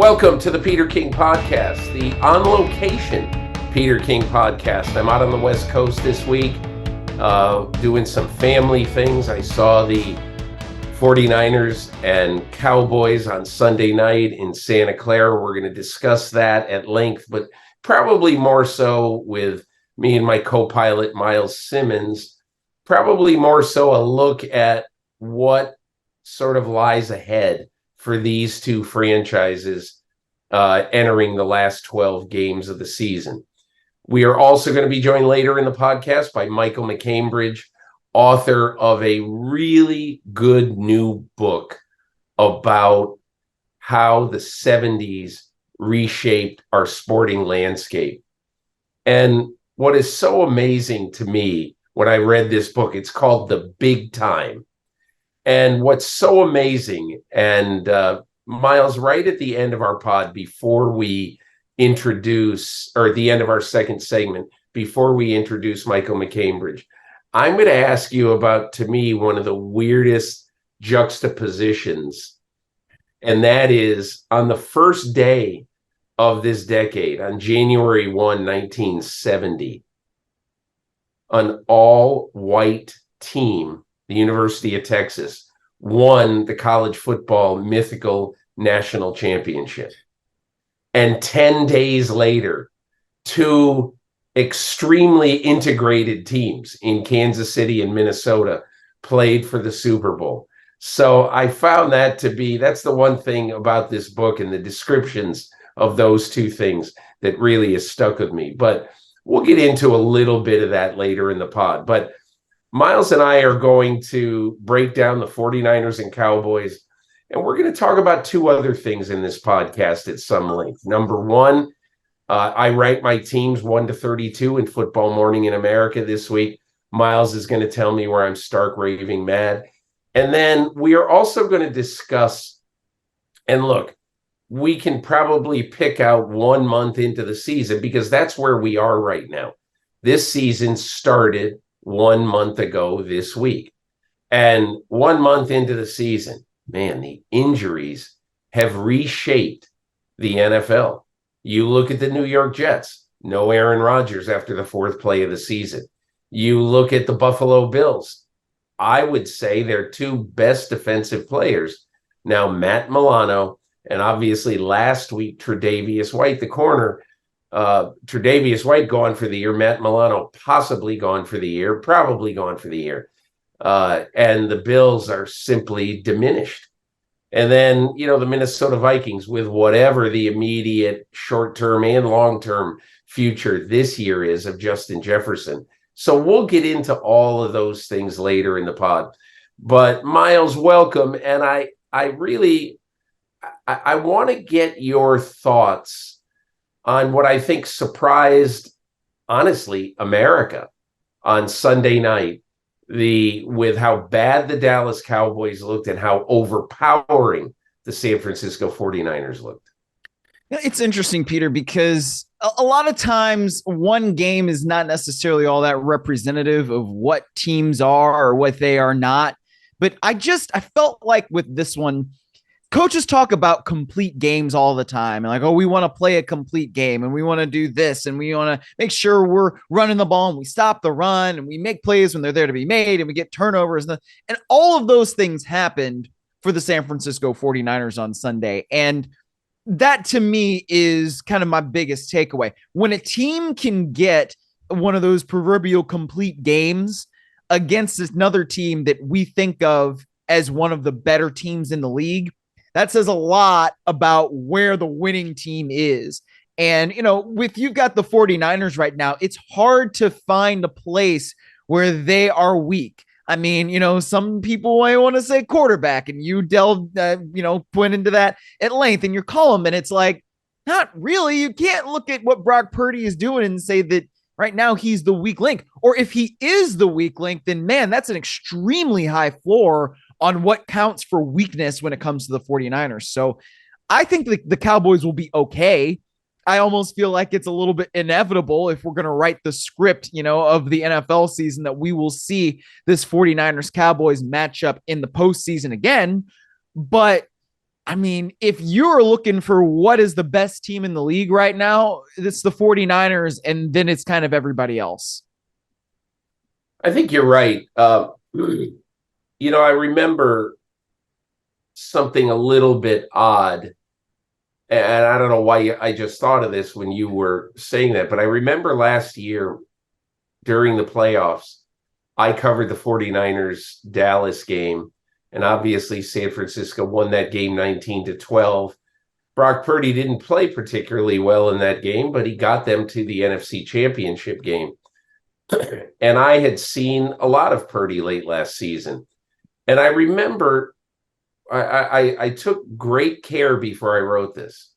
Welcome to the Peter King Podcast, the on-location Peter King Podcast. I'm out on the West Coast this week doing some family things. I saw the 49ers and Cowboys on Sunday night in Santa Clara. We're going to discuss that at length, but probably more so with me and my co-pilot, Myles Simmons, probably more so a look at what sort of lies ahead for these two franchises entering the last 12 games of the season. We are also going to be joined later in the podcast by Michael MacCambridge, author of a really good new book about how the 70s reshaped our sporting landscape. And what is so amazing to me when I read this book, it's called The Big Time. And what's so amazing, and Myles, right at the end of our pod, before we introduce, or at the end of our second segment, before we introduce Michael MacCambridge, I'm going to ask you about, to me, one of the weirdest juxtapositions. And that is on the first day of this decade, on January 1, 1970, an all-white team, the University of Texas, won the college football mythical national championship. And 10 days later, two extremely integrated teams in Kansas City and Minnesota played for the Super Bowl. So I found that to be, that's the one thing about this book and the descriptions of those two things that really has stuck with me. But we'll get into a little bit of that later in the pod. But Myles and I are going to break down the 49ers and Cowboys, and we're going to talk about two other things in this podcast at some length. Number one, I rank my teams 1 to 32 in Football Morning in America this week. Myles is going to tell me where I'm stark raving mad. And then we are also going to discuss, and look, we can probably pick out 1 month into the season because that's where we are right now. This season started 1 month ago this week. And 1 month into the season, man, the injuries have reshaped the NFL. You look at the New York Jets, no Aaron Rodgers after the fourth play of the season. You look at the Buffalo Bills. I would say their two best defensive players, now Matt Milano, and obviously last week, Tre'Davious White, the corner. Tre'Davious White gone for the year. Matt Milano possibly gone for the year, probably gone for the year. And the Bills are simply diminished. And then, the Minnesota Vikings with whatever the immediate short-term and long-term future this year is of Justin Jefferson. So we'll get into all of those things later in the pod. But Myles, welcome. And I want to get your thoughts on what I think surprised, honestly, America on Sunday night, with how bad the Dallas Cowboys looked and how overpowering the San Francisco 49ers looked. It's interesting, Peter, because a lot of times one game is not necessarily all that representative of what teams are or what they are not. But I felt like with this one, coaches talk about complete games all the time. And like, oh, we want to play a complete game and we want to do this and we want to make sure we're running the ball and we stop the run and we make plays when they're there to be made and we get turnovers. And all of those things happened for the San Francisco 49ers on Sunday. And that to me is kind of my biggest takeaway. When a team can get one of those proverbial complete games against another team that we think of as one of the better teams in the league, that says a lot about where the winning team is. And, with you've got the 49ers right now, it's hard to find a place where they are weak. I mean, some people might want to say quarterback, and you delve, went into that at length in your column. And it's like, not really. You can't look at what Brock Purdy is doing and say that right now he's the weak link. Or if he is the weak link, then man, that's an extremely high floor on what counts for weakness when it comes to the 49ers. So I think the Cowboys will be okay. I almost feel like it's a little bit inevitable if we're going to write the script, of the NFL season, that we will see this 49ers Cowboys matchup in the postseason again. But I mean, if you're looking for what is the best team in the league right now, it's the 49ers, and then it's kind of everybody else. I think you're right. I remember something a little bit odd, and I don't know why I just thought of this when you were saying that, but I remember last year during the playoffs, I covered the 49ers Dallas game, and obviously San Francisco won that game 19-12. Brock Purdy didn't play particularly well in that game, but he got them to the NFC Championship game. And I had seen a lot of Purdy late last season. And I remember I took great care before I wrote this,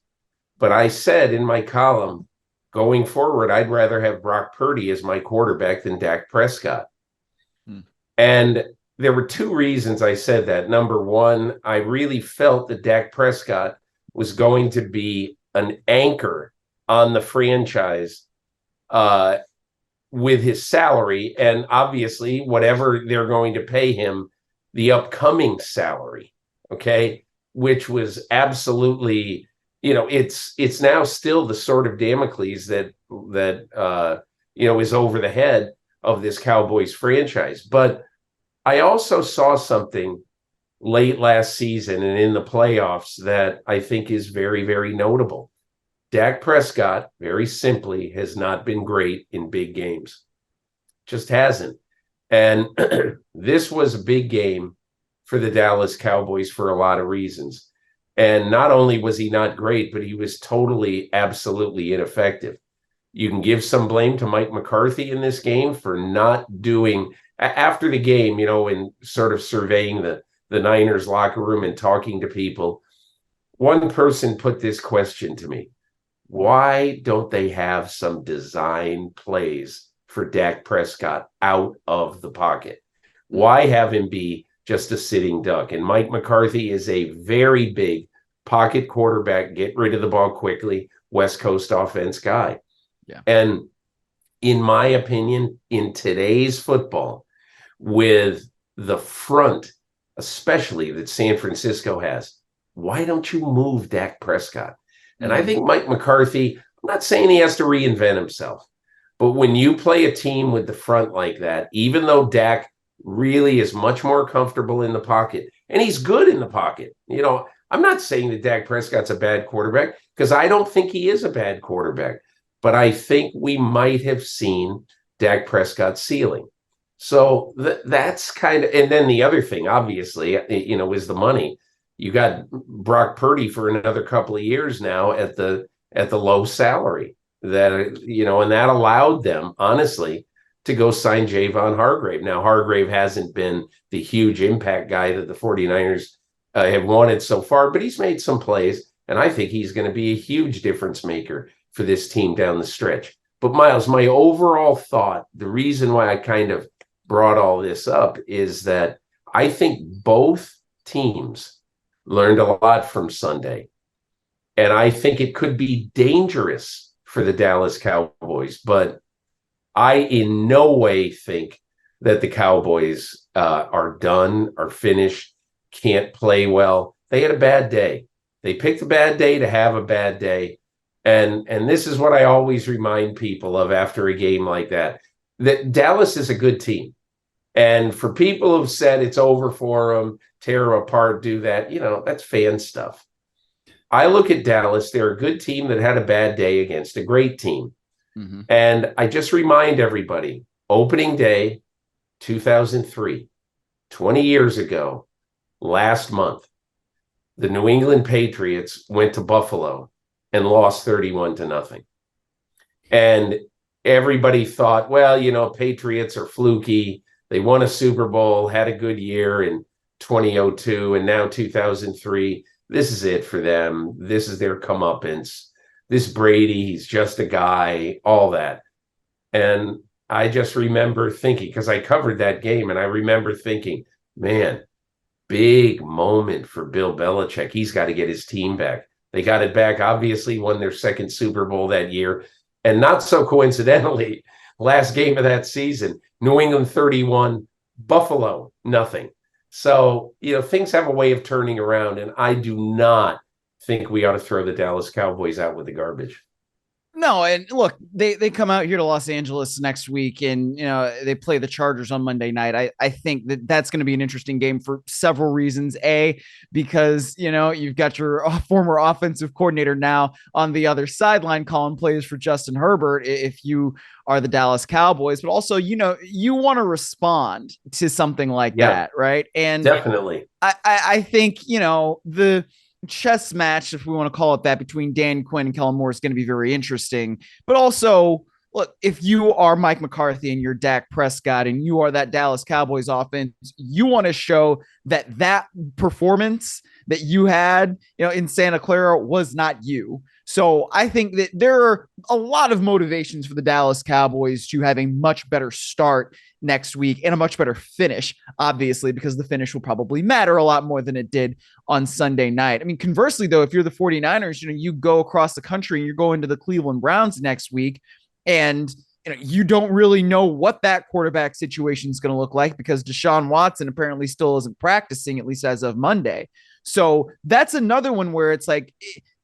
but I said in my column, going forward, I'd rather have Brock Purdy as my quarterback than Dak Prescott. And there were two reasons I said that. Number one, I really felt that Dak Prescott was going to be an anchor on the franchise with his salary, and obviously whatever they're going to pay him, the upcoming salary, okay, which was absolutely, it's now still the sword of Damocles that is over the head of this Cowboys franchise. But I also saw something late last season and in the playoffs that I think is very, very notable. Dak Prescott, very simply, has not been great in big games. Just hasn't. And this was a big game for the Dallas Cowboys for a lot of reasons. And not only was he not great, but he was totally, absolutely ineffective. You can give some blame to Mike McCarthy in this game for not doing, after the game, and sort of surveying the Niners locker room and talking to people. One person put this question to me: why don't they have some design plays for Dak Prescott out of the pocket? Why have him be just a sitting duck? And Mike McCarthy is a very big pocket quarterback, get rid of the ball quickly, West Coast offense guy. Yeah. And in my opinion, in today's football, with the front, especially that San Francisco has, why don't you move Dak Prescott? And I think Mike McCarthy, I'm not saying he has to reinvent himself, but when you play a team with the front like that, even though Dak really is much more comfortable in the pocket, and he's good in the pocket, I'm not saying that Dak Prescott's a bad quarterback, because I don't think he is a bad quarterback, but I think we might have seen Dak Prescott's ceiling. So that's kind of, and then the other thing, obviously, is the money. You got Brock Purdy for another couple of years now at the low salary that, and that allowed them, honestly, to go sign Javon Hargrave. Now, Hargrave hasn't been the huge impact guy that the 49ers have wanted so far, but he's made some plays, and I think he's going to be a huge difference maker for this team down the stretch. But Miles, my overall thought, the reason why I kind of brought all this up is that I think both teams learned a lot from Sunday. And I think it could be dangerous for the Dallas Cowboys, but I in no way think that the Cowboys are done, are finished, can't play well. They had a bad day. They picked a bad day to have a bad day. And this is what I always remind people of after a game like that Dallas is a good team. And for people who've said it's over for them, tear apart, do that, that's fan stuff. I look at Dallas, they're a good team that had a bad day against a great team. Mm-hmm. And I just remind everybody, opening day, 2003, 20 years ago, last month, the New England Patriots went to Buffalo and lost 31-0. And everybody thought, well, Patriots are fluky. They won a Super Bowl, had a good year in 2002, and now 2003. This is it for them. This is their comeuppance. This Brady, he's just a guy, all that. And I just remember thinking, because I covered that game, and I remember thinking, man, big moment for Bill Belichick. He's got to get his team back. They got it back, obviously won their second Super Bowl that year. And not so coincidentally, last game of that season, New England 31, Buffalo, nothing. So, things have a way of turning around, and I do not think we ought to throw the Dallas Cowboys out with the garbage. No, and look, they come out here to Los Angeles next week, and they play the Chargers on Monday night. I think that's going to be an interesting game for several reasons. A, because you've got your former offensive coordinator now on the other sideline calling plays for Justin Herbert if you are the Dallas Cowboys, but also you want to respond to something like that, right? And definitely, I think the chess match, if we want to call it that, between Dan Quinn and Kellen Moore is going to be very interesting. But also, look, if you are Mike McCarthy and you're Dak Prescott and you are that Dallas Cowboys offense, you want to show that performance that you had, in Santa Clara was not you. So I think that there are a lot of motivations for the Dallas Cowboys to have a much better start next week and a much better finish, obviously, because the finish will probably matter a lot more than it did on Sunday night. I mean, conversely, though, if you're the 49ers, you go across the country and you're going to the Cleveland Browns next week, and you don't really know what that quarterback situation is going to look like because Deshaun Watson apparently still isn't practicing, at least as of Monday. So that's another one where it's like,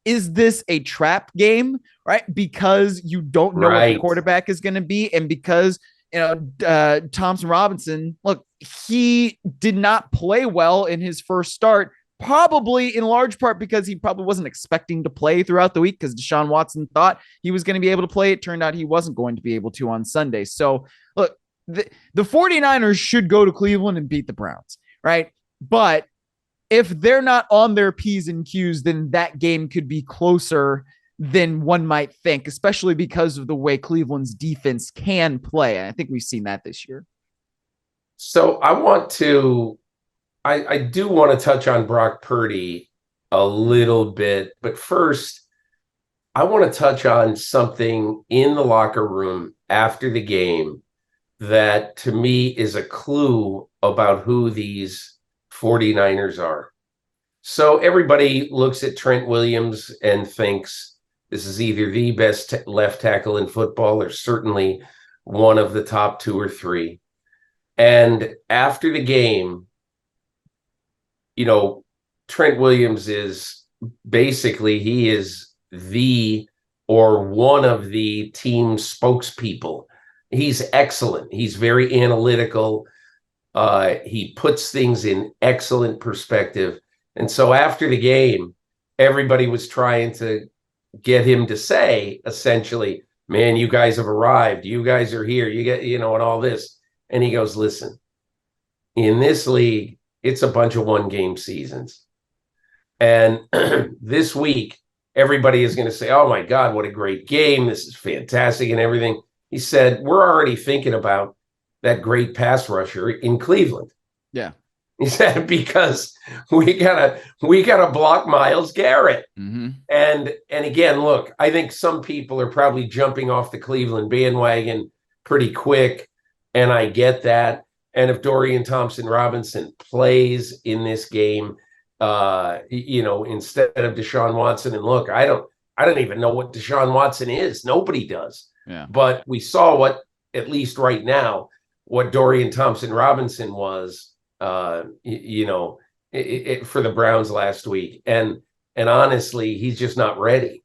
is this a trap game, right? Because you don't know what the quarterback is going to be, and because Thompson Robinson, look, he did not play well in his first start, probably in large part because he probably wasn't expecting to play throughout the week because Deshaun Watson thought he was going to be able to play. It turned out he wasn't going to be able to on Sunday. So look, the 49ers should go to Cleveland and beat the Browns, right? But if they're not on their P's and Q's, then that game could be closer than one might think, especially because of the way Cleveland's defense can play. And I think we've seen that this year. So I do want to touch on Brock Purdy a little bit, but first I want to touch on something in the locker room after the game that to me is a clue about who these 49ers are. So everybody looks at Trent Williams and thinks this is either the best left tackle in football or certainly one of the top 2 or 3. And after the game, Trent Williams is basically, he is one of the team spokespeople. He's excellent. He's very analytical. He puts things in excellent perspective. And so after the game, everybody was trying to get him to say, essentially, man, you guys have arrived. You guys are here. You get, and all this. And he goes, listen, in this league, it's a bunch of 1-game seasons. And this week, everybody is going to say, oh my God, what a great game. This is fantastic and everything. He said, we're already thinking about that great pass rusher in Cleveland. Yeah. He said, because we gotta block Myles Garrett. Mm-hmm. And again, look, I think some people are probably jumping off the Cleveland bandwagon pretty quick, and I get that. And if Dorian Thompson-Robinson plays in this game, instead of Deshaun Watson, and look, I don't even know what Deshaun Watson is. Nobody does. Yeah. But we saw what, at least right now, what Dorian Thompson-Robinson was. For the Browns last week. And honestly, he's just not ready.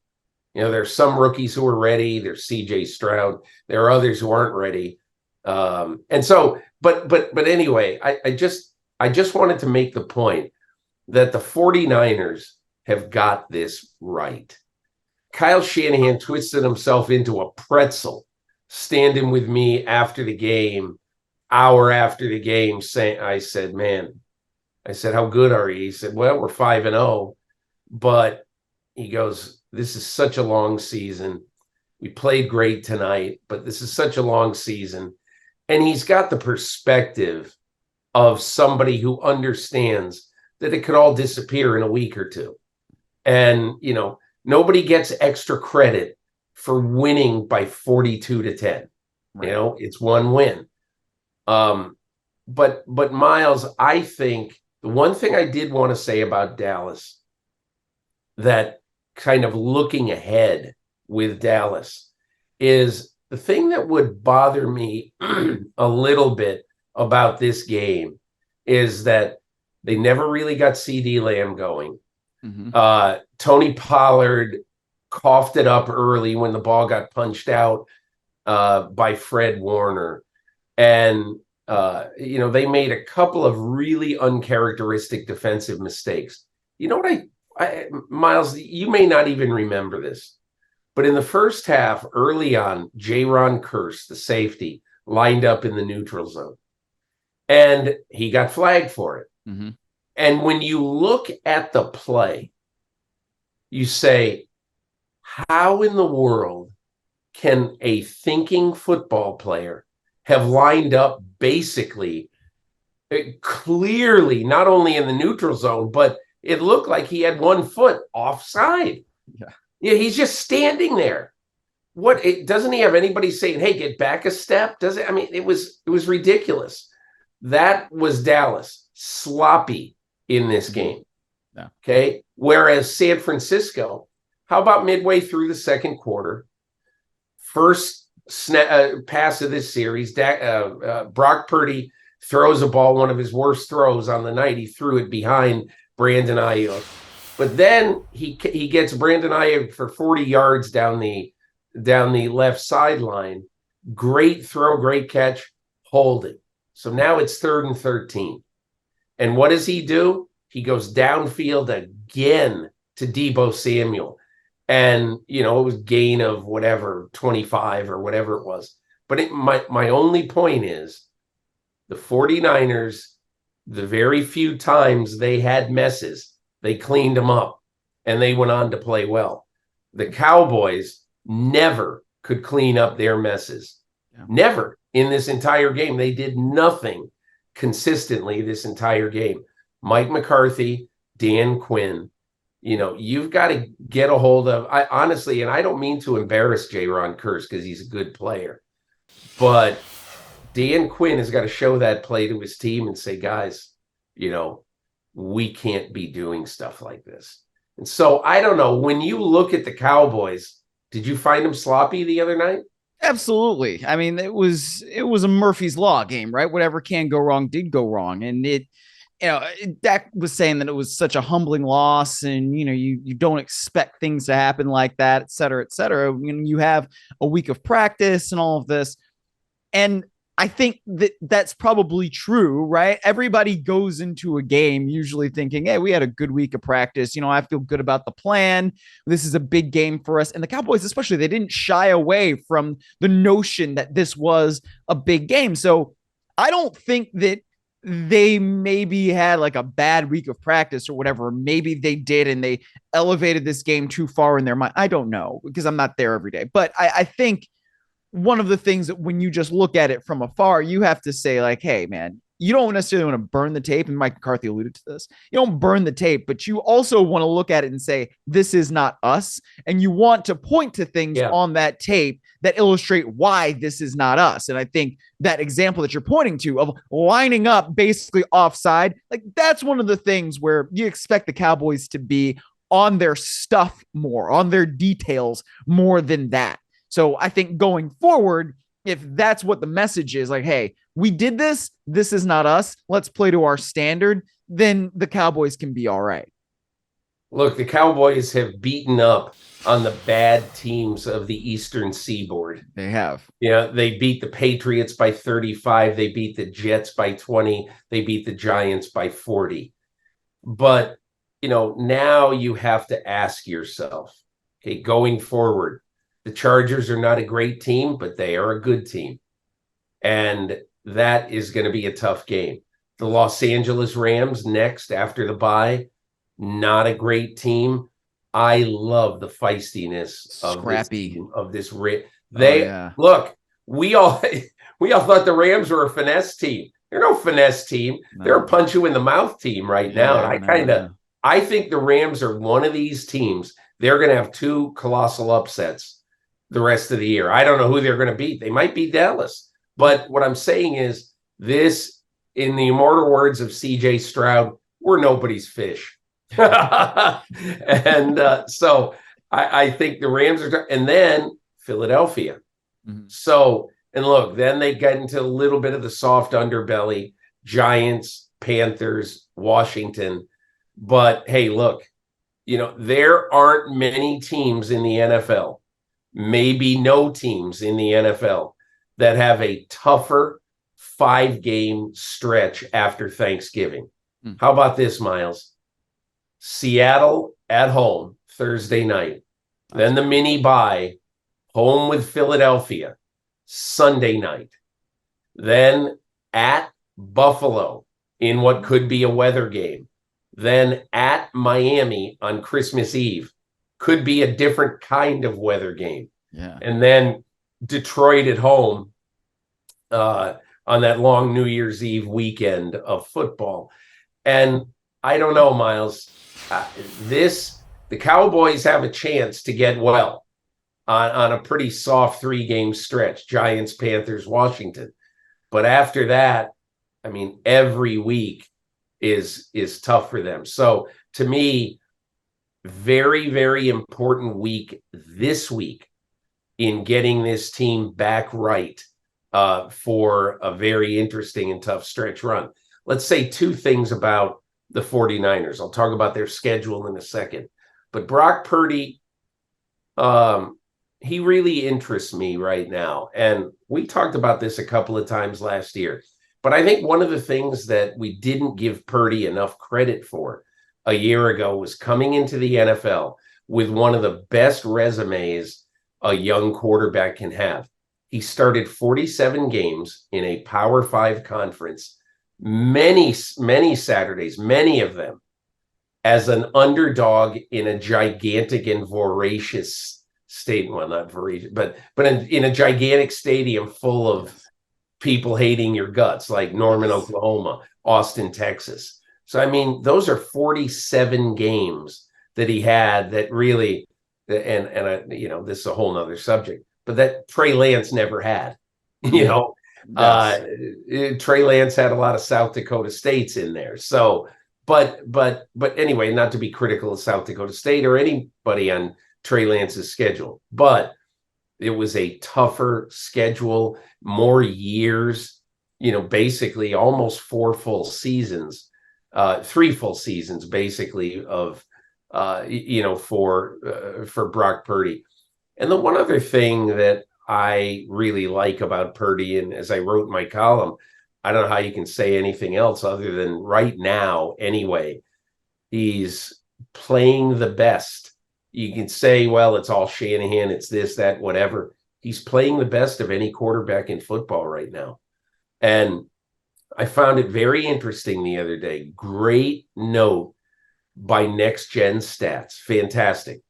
There's some rookies who are ready. There's CJ Stroud. There are others who aren't ready. And so, but anyway, I just wanted to make the point that the 49ers have got this right. Kyle Shanahan twisted himself into a pretzel standing with me after the game, hour after the game, saying, I said, how good are you? He said, well, we're 5-0, but he goes, this is such a long season. We played great tonight, but this is such a long season. And he's got the perspective of somebody who understands that it could all disappear in a week or two. And, nobody gets extra credit for winning by 42-10. Right. It's one win. But Miles, I think the one thing I did want to say about Dallas, that kind of looking ahead with Dallas, is the thing that would bother me a little bit about this game is that They never really got CD Lamb going. Mm-hmm. Tony Pollard coughed it up early when the ball got punched out by Fred Warner. And, they made a couple of really uncharacteristic defensive mistakes. You know what Miles, you may not even remember this, but in the first half, early on, Jaron Kearse, the safety, lined up in the neutral zone. And he got flagged for it. Mm-hmm. And when you look at the play, you say, how in the world can a thinking football player have lined up basically clearly, not only in the neutral zone, but it looked like he had 1 foot offside. Yeah, he's just standing there. Doesn't he have anybody saying, hey, get back a step? It was ridiculous. That was Dallas sloppy in this game. Yeah. Okay. Whereas San Francisco, how about midway through the second quarter, first pass of this series, Brock Purdy throws a ball, one of his worst throws on the night. He threw it behind Brandon Ayuk. But then he gets Brandon Ayuk for 40 yards down the left sideline. Great throw, great catch, holding. So now it's 3rd and 13. And what does he do? He goes downfield again to Deebo Samuel. And, it was gain of whatever, 25 or whatever it was. But my only point is the 49ers, the very few times they had messes, they cleaned them up and they went on to play well. The Cowboys never could clean up their messes. Yeah. Never in this entire game. They did nothing consistently this entire game. Mike McCarthy, Dan Quinn, you've got to get a hold of, honestly, and I don't mean to embarrass Jaron Kearse because he's a good player, but Dan Quinn has got to show that play to his team and say, guys, we can't be doing stuff like this. And so I don't know, when you look at the Cowboys, did you find them sloppy the other night? Absolutely. I mean, it was a Murphy's Law game, right? Whatever can go wrong did go wrong. And Dak was saying that it was such a humbling loss and, you don't expect things to happen like that, et cetera, et cetera. You have a week of practice and all of this. And I think that's probably true, right? Everybody goes into a game usually thinking, hey, we had a good week of practice. I feel good about the plan. This is a big game for us. And the Cowboys, especially, they didn't shy away from the notion that this was a big game. So I don't think that they maybe had like a bad week of practice or whatever. Maybe they did and they elevated this game too far in their mind. I don't know because I'm not there every day. But I think one of the things that when you just look at it from afar, you have to say like, hey, man, you don't necessarily want to burn the tape. And Mike McCarthy alluded to this. You don't burn the tape, but you also want to look at it and say, this is not us. And you want to point to things on that tape that illustrate why this is not us. And I think that example that you're pointing to of lining up basically offside, like that's one of the things where you expect the Cowboys to be on their stuff more, on their details more than that. So I think going forward, if that's what the message is, like, hey, we did this, this is not us, let's play to our standard, then the Cowboys can be all right. Look, the Cowboys have beaten up on the bad teams of the Eastern Seaboard. They have. Yeah, they beat the Patriots by 35. They beat the Jets by 20. They beat the Giants by 40. But, now you have to ask yourself, okay, going forward, the Chargers are not a great team, but they are a good team. And that is going to be a tough game. The Los Angeles Rams next after the bye, not a great team. I love the feistiness of this. Look, we all thought the Rams were a finesse team. They're no finesse team. No. They're a punch you in the mouth team right now. And I think the Rams are one of these teams. They're going to have 2 colossal upsets the rest of the year. I don't know who they're going to beat. They might beat Dallas. But what I'm saying is this, in the immortal words of C.J. Stroud, we're nobody's fish. And so I think the Rams are, and then Philadelphia. Mm-hmm. So, and look, then they get into a little bit of the soft underbelly, Giants, Panthers, Washington. But hey, look, there aren't many teams in the NFL, maybe no teams in the NFL, that have a tougher 5-game stretch after Thanksgiving. How about this, Miles? Seattle at home Thursday night. Then the mini bye, home with Philadelphia Sunday night. Then at Buffalo in what could be a weather game. Then at Miami on Christmas Eve. Could be a different kind of weather game. Yeah. And then Detroit at home on that long New Year's Eve weekend of football. And I don't know, Miles, the Cowboys have a chance to get well on a pretty soft 3-game stretch, Giants, Panthers, Washington. But after that, I mean, every week is tough for them. So to me, very, very important week this week in getting this team back right for a very interesting and tough stretch run. Let's say 2 things about the 49ers. I'll talk about their schedule in a second. But Brock Purdy, he really interests me right now. And we talked about this a couple of times last year. But I think one of the things that we didn't give Purdy enough credit for a year ago was coming into the NFL with one of the best resumes a young quarterback can have. He started 47 games in a Power 5 conference, many Saturdays, many of them as an underdog in a gigantic and voracious stadium. Well, not voracious, but in a gigantic stadium full of people hating your guts, like Norman, Oklahoma, Austin, Texas. So, I mean, those are 47 games that he had that really, and this is a whole nother subject, but that Trey Lance never had, Trey Lance had a lot of South Dakota States in there. So, but anyway, not to be critical of South Dakota State or anybody on Trey Lance's schedule, but it was a tougher schedule, more years, basically almost 4 full seasons, 3 full seasons, basically of, for Brock Purdy. And the one other thing that I really like about Purdy, and as I wrote in my column, I don't know how you can say anything else other than right now, anyway, he's playing the best. You can say, well, it's all Shanahan, it's this, that, whatever. He's playing the best of any quarterback in football right now. And I found it very interesting the other day. Great note by Next Gen Stats. Fantastic.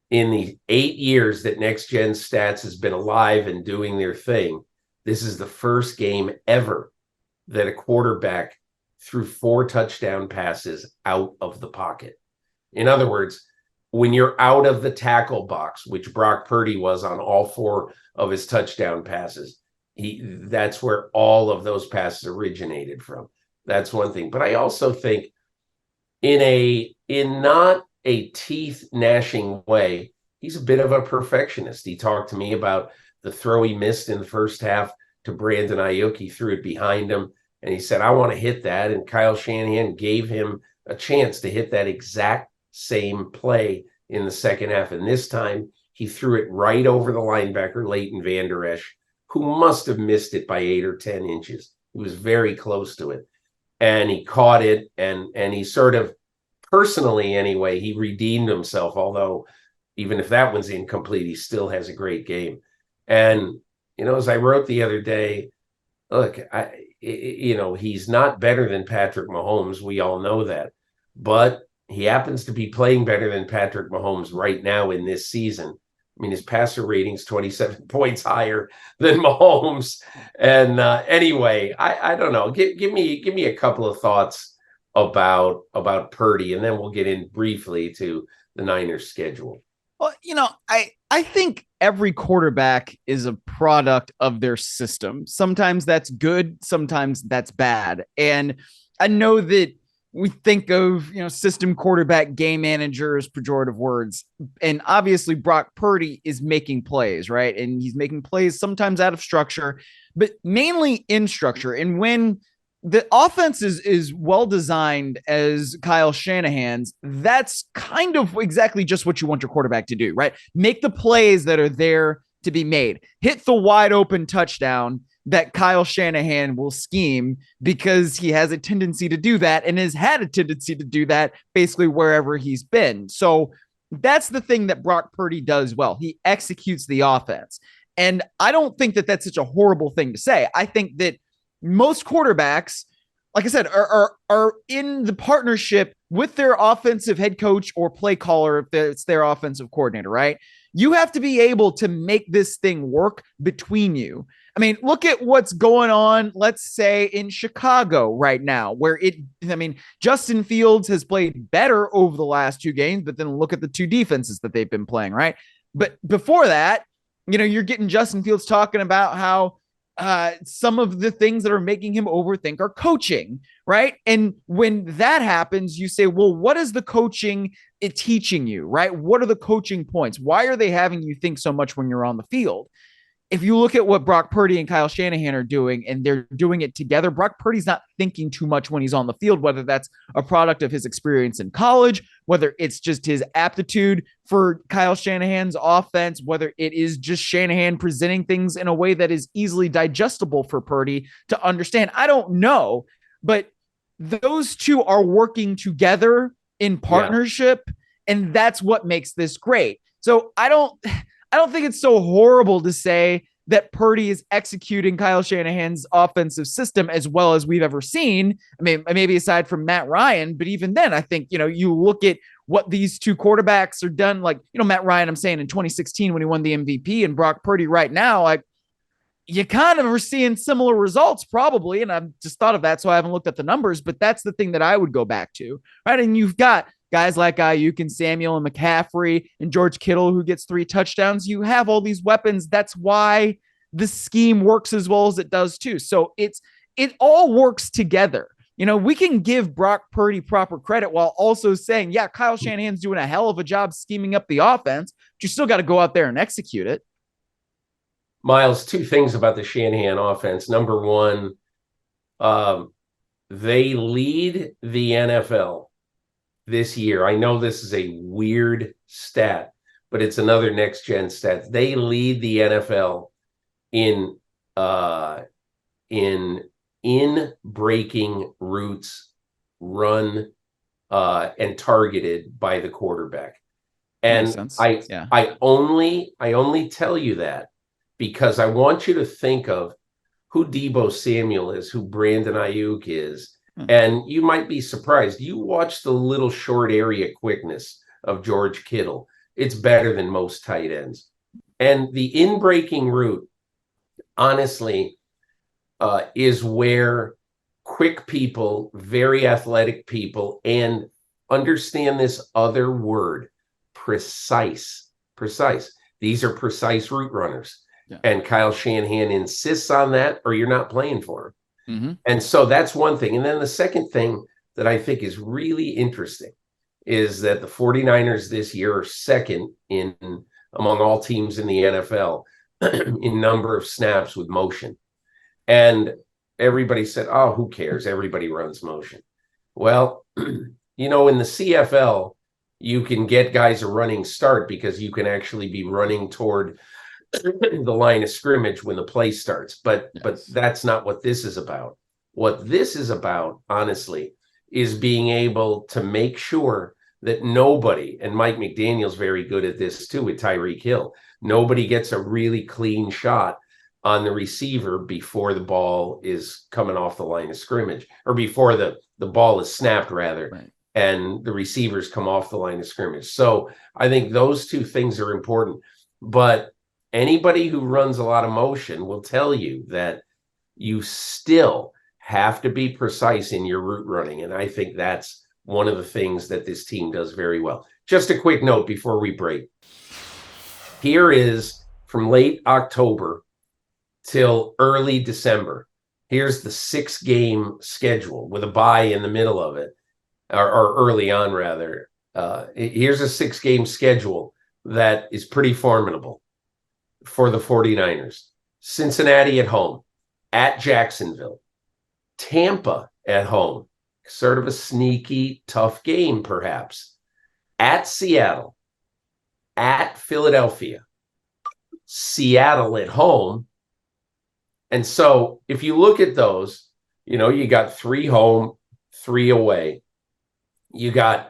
In the 8 years that Next Gen Stats has been alive and doing their thing, this is the first game ever that a quarterback threw 4 touchdown passes out of the pocket. In other words, when you're out of the tackle box, which Brock Purdy was on all 4 of his touchdown passes, that's where all of those passes originated from. That's one thing. But I also think in not a teeth gnashing way, he's a bit of a perfectionist. He talked to me about the throw he missed in the first half to Brandon Ayuk. He threw it behind him, and he said, I want to hit that. And Kyle Shanahan gave him a chance to hit that exact same play in the second half. And this time he threw it right over the linebacker, Leighton Vander Esch, who must have missed it by 8 or 10 inches. He was very close to it. And he caught it, and he sort of, personally anyway, he redeemed himself, although even if that one's incomplete, he still has a great game. And, as I wrote the other day, look, he's not better than Patrick Mahomes. We all know that. But he happens to be playing better than Patrick Mahomes right now in this season. I mean, his passer rating's 27 points higher than Mahomes. And anyway, I don't know. Give me a couple of thoughts about Purdy, and then we'll get in briefly to the Niners schedule. Well, I think every quarterback is a product of their system. Sometimes that's good, sometimes that's bad. And I know that we think of, system quarterback, game manager as pejorative words. And obviously Brock Purdy is making plays, right? And he's making plays sometimes out of structure, but mainly in structure. And when the offense is well designed as Kyle Shanahan's. That's kind of exactly just what you want your quarterback to do, right? Make the plays that are there to be made. Hit the wide open touchdown that Kyle Shanahan will scheme, because he has a tendency to do that and has had a tendency to do that basically wherever he's been. So that's the thing that Brock Purdy does well. He executes the offense. And I don't think that that's such a horrible thing to say. I think that most quarterbacks, like I said, are in the partnership with their offensive head coach or play caller if it's their offensive coordinator, right? You have to be able to make this thing work between you. I mean, look at what's going on, let's say, in Chicago right now, where Justin Fields has played better over the last 2 games, but then look at the 2 defenses that they've been playing, right? But before that, you're getting Justin Fields talking about how some of the things that are making him overthink are coaching, right? And when that happens, you say, well, what is the coaching teaching you, right? What are the coaching points? Why are they having you think so much when you're on the field? If you look at what Brock Purdy and Kyle Shanahan are doing, and they're doing it together, Brock Purdy's not thinking too much when he's on the field, whether that's a product of his experience in college, whether it's just his aptitude for Kyle Shanahan's offense, whether it is just Shanahan presenting things in a way that is easily digestible for Purdy to understand. I don't know, but those two are working together in partnership, and that's what makes this great. So I don't think it's so horrible to say that Purdy is executing Kyle Shanahan's offensive system as well as we've ever seen. I mean, maybe aside from Matt Ryan, but even then, I think, you look at what these 2 quarterbacks are done, like, Matt Ryan, I'm saying in 2016 when he won the MVP, and Brock Purdy right now, like, you kind of are seeing similar results probably. And I've just thought of that, so I haven't looked at the numbers, but that's the thing that I would go back to, right? And you've got guys like Ayuk and Samuel and McCaffrey and George Kittle, who gets 3 touchdowns. You have all these weapons. That's why the scheme works as well as it does too. So it all works together. We can give Brock Purdy proper credit while also saying, yeah, Kyle Shanahan's doing a hell of a job scheming up the offense, but you still got to go out there and execute it. Miles, 2 things about the Shanahan offense. Number one, they lead the NFL this year. I know this is a weird stat, but it's another next-gen stat. They lead the NFL in breaking routes run and targeted by the quarterback. And I only tell you that because I want you to think of who Deebo Samuel is, who Brandon Ayuk is, and you might be surprised. You watch the little short area quickness of George Kittle. It's better than most tight ends. And the in-breaking route, honestly, is where quick people, very athletic people, and understand this other word, precise. These are precise route runners. Yeah. And Kyle Shanahan insists on that, or you're not playing for him. Mm-hmm. And so that's one thing. And then the second thing that I think is really interesting is that the 49ers this year are second among all teams in the NFL in number of snaps with motion. And everybody said, oh, who cares? Everybody runs motion. Well, in the CFL, you can get guys a running start because you can actually be running toward the line of scrimmage when the play starts. But that's not what this is about. What this is about, honestly, is being able to make sure that nobody, and Mike McDaniel's very good at this too with Tyreek Hill, nobody gets a really clean shot on the receiver before the ball is coming off the line of scrimmage, or before the ball is snapped, rather, right, and the receivers come off the line of scrimmage. So I think those 2 things are important. But anybody who runs a lot of motion will tell you that you still have to be precise in your route running. And I think that's one of the things that this team does very well. Just a quick note before we break. Here is from late October till early December. Here's the 6-game schedule with a bye in the middle of it, or early on, rather. Here's a 6-game schedule that is pretty formidable for the 49ers. Cincinnati at home, at Jacksonville, Tampa at home, sort of a sneaky, tough game, perhaps. At Seattle, at Philadelphia, Seattle at home. And so if you look at those, you got 3 home, 3 away. You got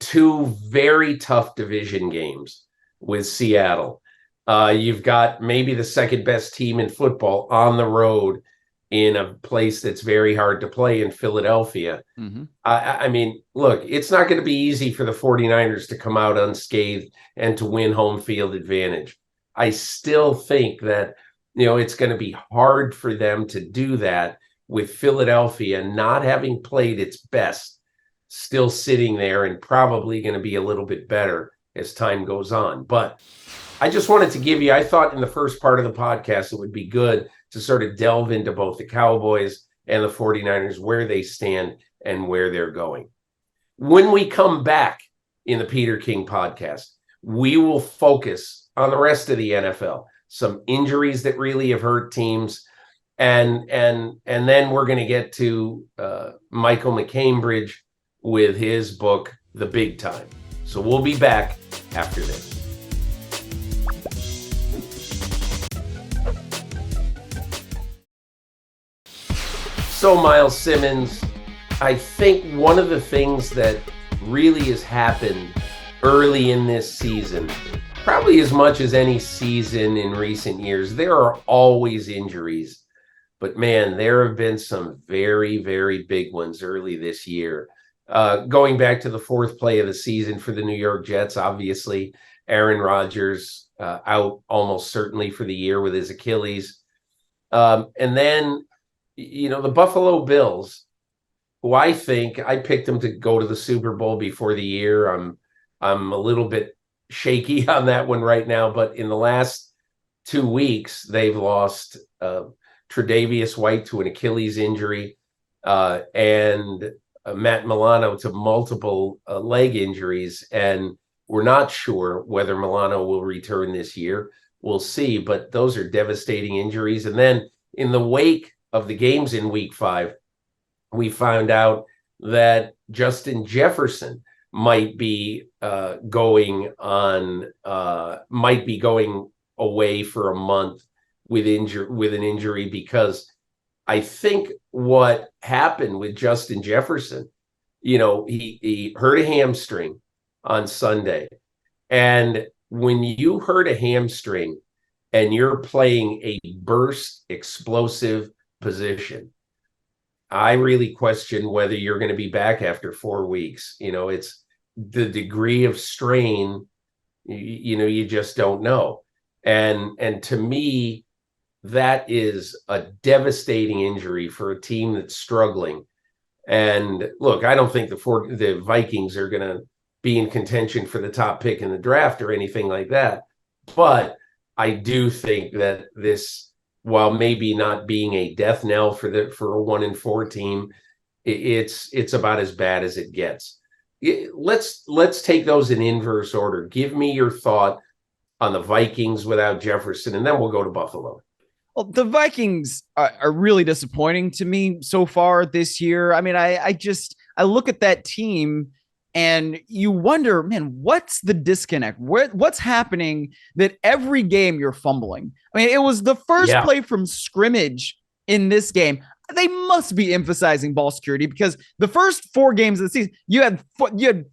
2 very tough division games with Seattle. You've got maybe the second best team in football on the road in a place that's very hard to play in Philadelphia. Mm-hmm. I mean, look, it's not going to be easy for the 49ers to come out unscathed and to win home field advantage. I still think that, it's going to be hard for them to do that with Philadelphia not having played its best, still sitting there and probably going to be a little bit better as time goes on. But I just wanted to give you, I thought in the first part of the podcast, it would be good to sort of delve into both the Cowboys and the 49ers, where they stand and where they're going. When we come back in the Peter King podcast, we will focus on the rest of the NFL, some injuries that really have hurt teams. And then we're going to get to Michael MacCambridge with his book, The Big Time. So we'll be back after this. So, Myles Simmons, I think one of the things that really has happened early in this season, probably as much as any season in recent years, there are always injuries. But man, there have been some very, very big ones early this year. Going back to the 4th play of the season for the New York Jets, obviously, Aaron Rodgers out almost certainly for the year with his Achilles. And then, the Buffalo Bills, who I think I picked them to go to the Super Bowl before the year. I'm a little bit shaky on that one right now, but in the last 2 weeks, they've lost Tre'Davious White to an Achilles injury and Matt Milano to multiple leg injuries. And we're not sure whether Milano will return this year. We'll see, but those are devastating injuries. And then in the wake of the games in week 5, we found out that Justin Jefferson might be going away for a month with an injury, because I think what happened with Justin Jefferson, he hurt a hamstring on Sunday. And when you hurt a hamstring and you're playing a burst explosive position, I really question whether you're going to be back after 4 weeks. It's the degree of strain, you just don't know. And to me, that is a devastating injury for a team that's struggling. And look, I don't think the Vikings are going to be in contention for the top pick in the draft or anything like that. But I do think that this, while maybe not being a death knell for a 1-4 team, it's about as bad as it gets. Let's take those in inverse order. Give me your thought on the Vikings without Jefferson, and then we'll go to Buffalo. Well, the Vikings are really disappointing to me so far this year. I mean, I look at that team and you wonder, man, what's the disconnect? What's happening that every game you're fumbling? I mean, it was the first play from scrimmage in this game. They must be emphasizing ball security, because the first 4 games of the season, you had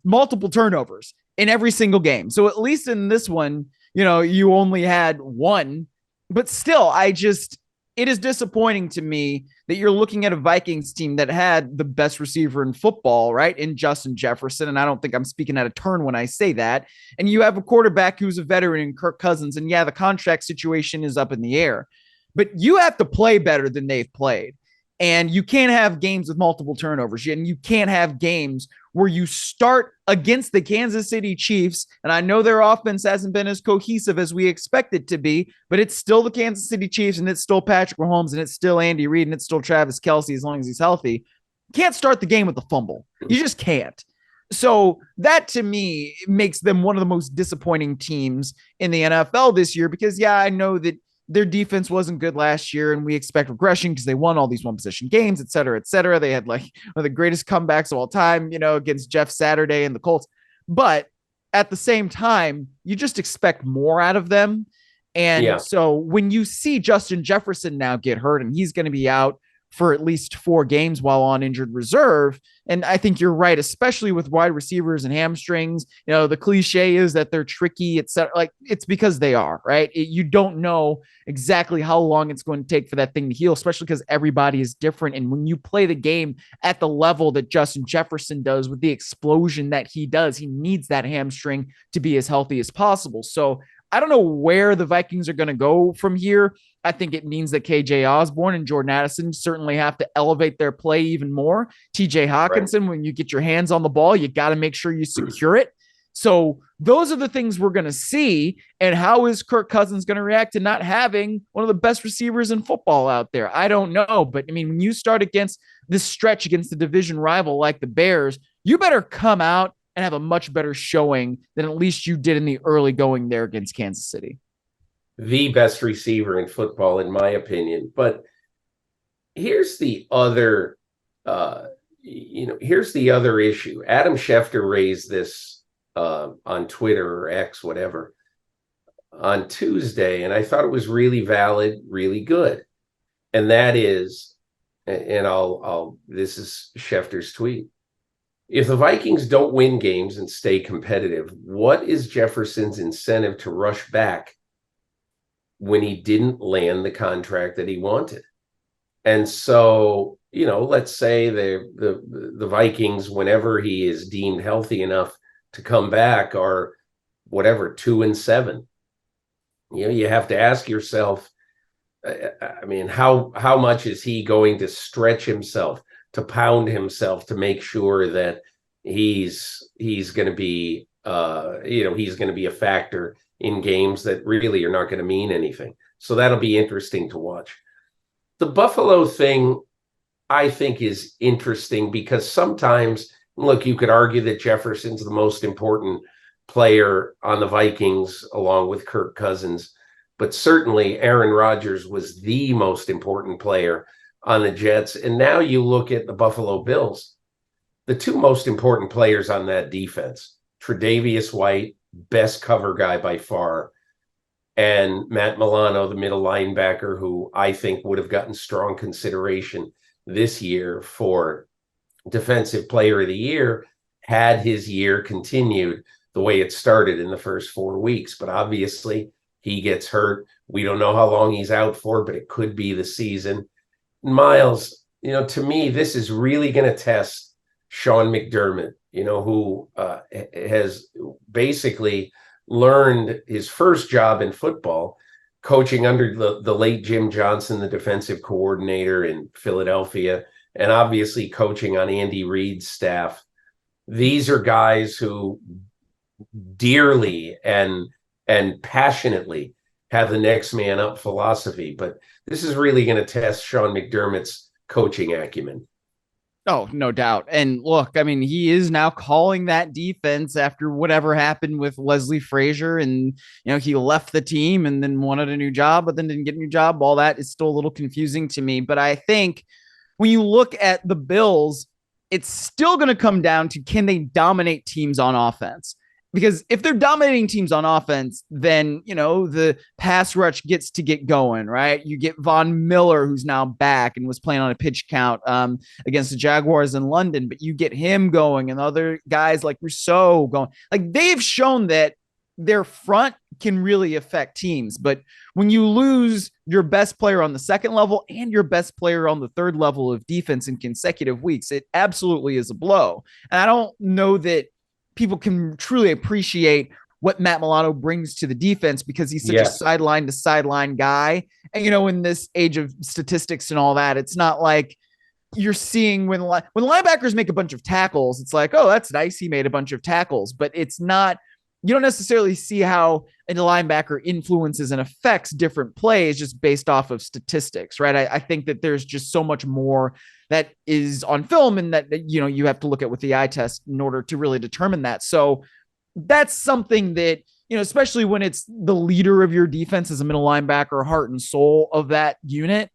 multiple turnovers in every single game. So at least in this one, you only had 1. But still, it is disappointing to me that you're looking at a Vikings team that had the best receiver in football, right, in Justin Jefferson. And I don't think I'm speaking out of turn when I say that. And you have a quarterback who's a veteran in Kirk Cousins. And yeah, the contract situation is up in the air. But you have to play better than they've played. And you can't have games with multiple turnovers. And you can't have games where you start against the Kansas City Chiefs. And I know their offense hasn't been as cohesive as we expect it to be, but it's still the Kansas City Chiefs, and it's still Patrick Mahomes, and it's still Andy Reid, and it's still Travis Kelce as long as he's healthy. You can't start the game with a fumble. You just can't. So that, to me, makes them one of the most disappointing teams in the NFL this year, because, yeah, I know that their defense wasn't good last year and we expect regression because they won all these one possession games, et cetera, et cetera. They had like one of the greatest comebacks of all time, against Jeff Saturday and the Colts. But at the same time, you just expect more out of them. And so when you see Justin Jefferson now get hurt and he's going to be out for at least 4 games while on injured reserve. And I think you're right, especially with wide receivers and hamstrings. The cliche is that they're tricky, etc. Like, it's because they are, right? You don't know exactly how long it's going to take for that thing to heal, especially because everybody is different. And when you play the game at the level that Justin Jefferson does with the explosion that he does, he needs that hamstring to be as healthy as possible. So I don't know where the Vikings are going to go from here. I think it means that KJ Osborne and Jordan Addison certainly have to elevate their play even more. TJ Hawkinson, when you get your hands on the ball, you got to make sure you secure it. So those are the things we're going to see. And how is Kirk Cousins going to react to not having one of the best receivers in football out there? I don't know. But I mean, when you start against this stretch against the division rival like the Bears, you better come out and have a much better showing than at least you did in the early going there against Kansas City. The best receiver in football, in my opinion. But here's the other, here's the other issue. Adam Schefter raised this on Twitter or X, whatever, on Tuesday, and I thought it was really valid, really good. And that is, and this is Schefter's tweet. If the Vikings don't win games and stay competitive, what is Jefferson's incentive to rush back when he didn't land the contract that he wanted? And so, let's say the Vikings, whenever he is deemed healthy enough to come back, are 2-7. You have to ask yourself, I mean, how much is he going to stretch himself, to pound himself to make sure that he's going to be, he's going to be a factor in games that really are not going to mean anything. So that'll be interesting to watch. The Buffalo thing, I think, is interesting because sometimes, look, you could argue that Jefferson's the most important player on the Vikings along with Kirk Cousins, but certainly Aaron Rodgers was the most important player on the Jets. And now you look at the Buffalo Bills, the 2 most important players on that defense, Tre'Davious White, best cover guy by far, and Matt Milano, the middle linebacker, who I think would have gotten strong consideration this year for Defensive Player of the Year had his year continued the way it started in the first 4 weeks. But obviously he gets hurt. We don't know how long he's out for, but it could be the season. Myles, to me, this is really going to test Sean McDermott, who has basically learned his first job in football coaching under the late Jim Johnson, the defensive coordinator in Philadelphia, and obviously coaching on Andy Reid's staff. These are guys who dearly and passionately have the next man up philosophy, but this is really going to test Sean McDermott's coaching acumen. Oh, no doubt. And look, I mean, he is now calling that defense after whatever happened with Leslie Frazier. And, he left the team and then wanted a new job, but then didn't get a new job. All that is still a little confusing to me. But I think when you look at the Bills, it's still going to come down to, can they dominate teams on offense? Because if they're dominating teams on offense, then, the pass rush gets to get going, right? You get Von Miller, who's now back and was playing on a pitch count against the Jaguars in London, but you get him going and other guys like Rousseau going. Like, they've shown that their front can really affect teams. But when you lose your best player on the second level and your best player on the third level of defense in consecutive weeks, it absolutely is a blow. And I don't know that people can truly appreciate what Matt Milano brings to the defense because he's such a sideline to sideline guy. And, in this age of statistics and all that, it's not like you're seeing when linebackers make a bunch of tackles, it's like, oh, that's nice. He made a bunch of tackles, but it's not, you don't necessarily see how a linebacker influences and affects different plays just based off of statistics, right? I think that there's just so much more that is on film and that, you have to look at with the eye test in order to really determine that. So that's something that especially when it's the leader of your defense as a middle linebacker, heart and soul of that unit,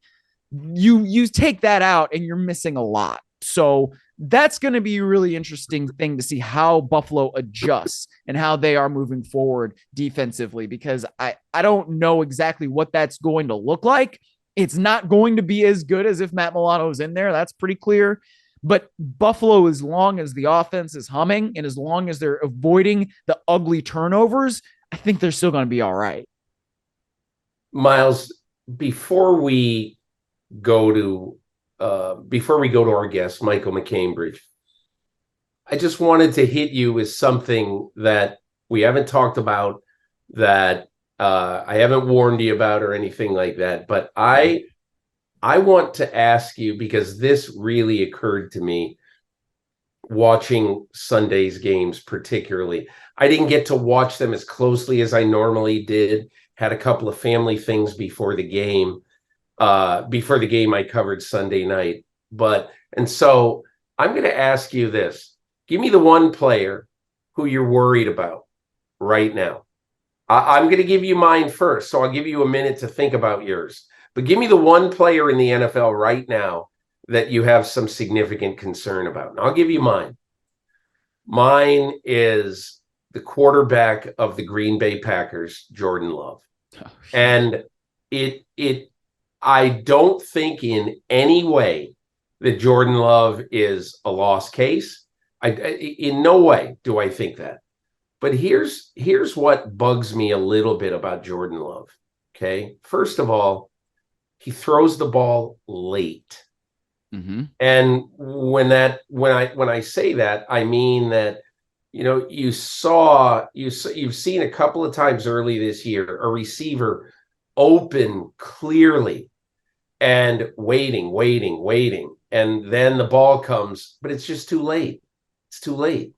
you take that out and you're missing a lot. So that's going to be a really interesting thing to see how Buffalo adjusts and how they are moving forward defensively, because I don't know exactly what that's going to look like. It's not going to be as good as if Matt Milano is in there. That's pretty clear. But Buffalo, as long as the offense is humming and as long as they're avoiding the ugly turnovers, I think they're still going to be all right. Myles, before we go to our guest, Michael MacCambridge, I just wanted to hit you with something that we haven't talked about, that I haven't warned you about or anything like that. But I want to ask you, because this really occurred to me watching Sunday's games particularly. I didn't get to watch them as closely as I normally did. Had a couple of family things before the game. Before the game I covered Sunday night. And so I'm going to ask you this. Give me the one player who you're worried about right now. I'm going to give you mine first, so I'll give you a minute to think about yours. But give me the one player in the NFL right now that you have some significant concern about. And I'll give you mine. Mine is the quarterback of the Green Bay Packers, Jordan Love. And I don't think in any way that Jordan Love is a lost case. In no way do I think that. But here's what bugs me a little bit about Jordan Love. Okay. First of all, he throws the ball late. Mm-hmm. And when I say that, I mean that, you've seen a couple of times early this year, a receiver open clearly and waiting. And then the ball comes, but it's just too late. It's too late.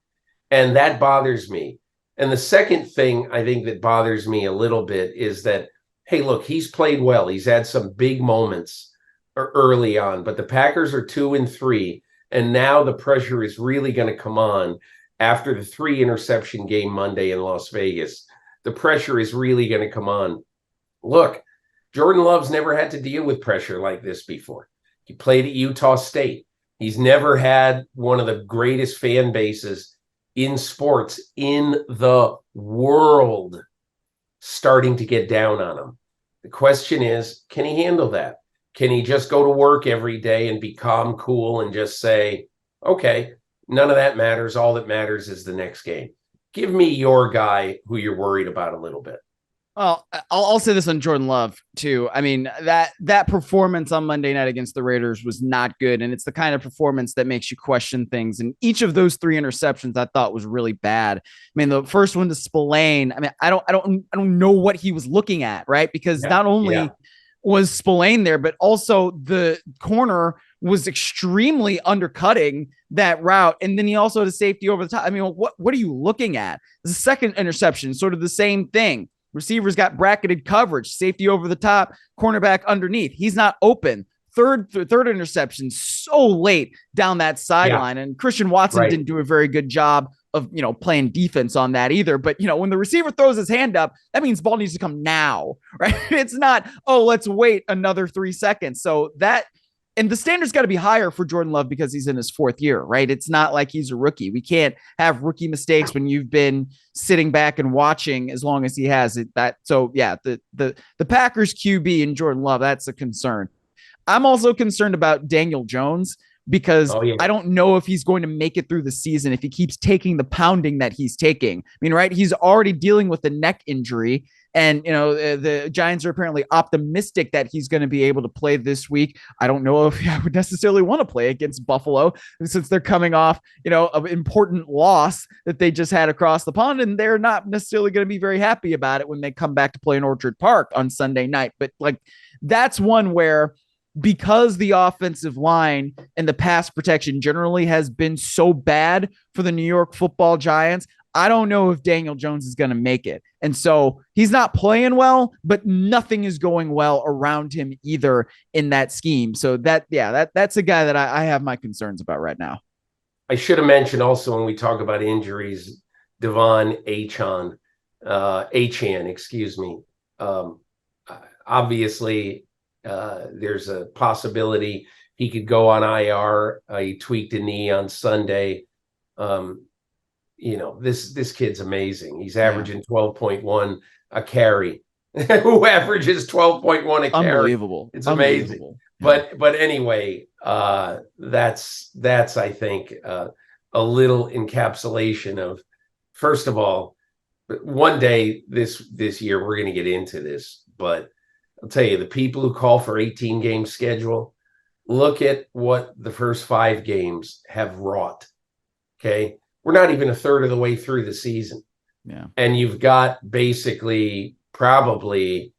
And that bothers me. And the second thing I think that bothers me a little bit is that, hey, look, he's played well. He's had some big moments early on, but the Packers are 2-3. And now the pressure is really going to come on after the 3 interception game Monday in Las Vegas. The pressure is really going to come on. Look, Jordan Love's never had to deal with pressure like this before. He played at Utah State. He's never had one of the greatest fan bases in sports in the world starting to get down on him. The question is, can he handle that? Can he just go to work every day and be calm, cool, and just say, okay, none of that matters. All that matters is the next game. Give me your guy who you're worried about a little bit. Well, I'll say this on Jordan Love too. I mean, that performance on Monday night against the Raiders was not good. And it's the kind of performance that makes you question things. And each of those 3 interceptions I thought was really bad. I mean, the first one to Spillane, I mean, I don't know what he was looking at, right? Because not only was Spillane there, but also the corner was extremely undercutting that route. And then he also had a safety over the top. I mean, what are you looking at? The second interception, sort of the same thing. Receivers got bracketed coverage, safety over the top, cornerback underneath. He's not open. Third interception so late down that sideline. And Christian Watson didn't do a very good job of, playing defense on that either. But, when the receiver throws his hand up, that means the ball needs to come now, right? It's not, let's wait another 3 seconds. So and the standard's got to be higher for Jordan Love because he's in his 4th year, right? It's not like he's a rookie. We can't have rookie mistakes when you've been sitting back and watching as long as he has it. The Packers QB and Jordan Love, that's a concern. I'm also concerned about Daniel Jones because I don't know if he's going to make it through the season if he keeps taking the pounding that he's taking. I mean, right? He's already dealing with a neck injury. And, the Giants are apparently optimistic that he's going to be able to play this week. I don't know if I would necessarily want to play against Buffalo since they're coming off, an important loss that they just had across the pond. And they're not necessarily going to be very happy about it when they come back to play in Orchard Park on Sunday night. But that's one where, because the offensive line and the pass protection generally has been so bad for the New York Football Giants, I don't know if Daniel Jones is going to make it. And so he's not playing well, but nothing is going well around him either in that scheme. So that's a guy that I have my concerns about right now. I should have mentioned also when we talk about injuries, Devon Achane. Achane, excuse me. Obviously, there's a possibility he could go on IR. He tweaked a knee on Sunday. This kid's amazing. He's averaging 12.1 a carry. Who averages 12.1 a carry? Unbelievable. It's amazing. Yeah. But anyway, that's I think a little encapsulation of, first of all, one day this year we're going to get into this, but I'll tell you, the people who call for 18 game schedule, look at what the first 5 games have wrought. Okay. We're not even a third of the way through the season. Yeah. And you've got basically probably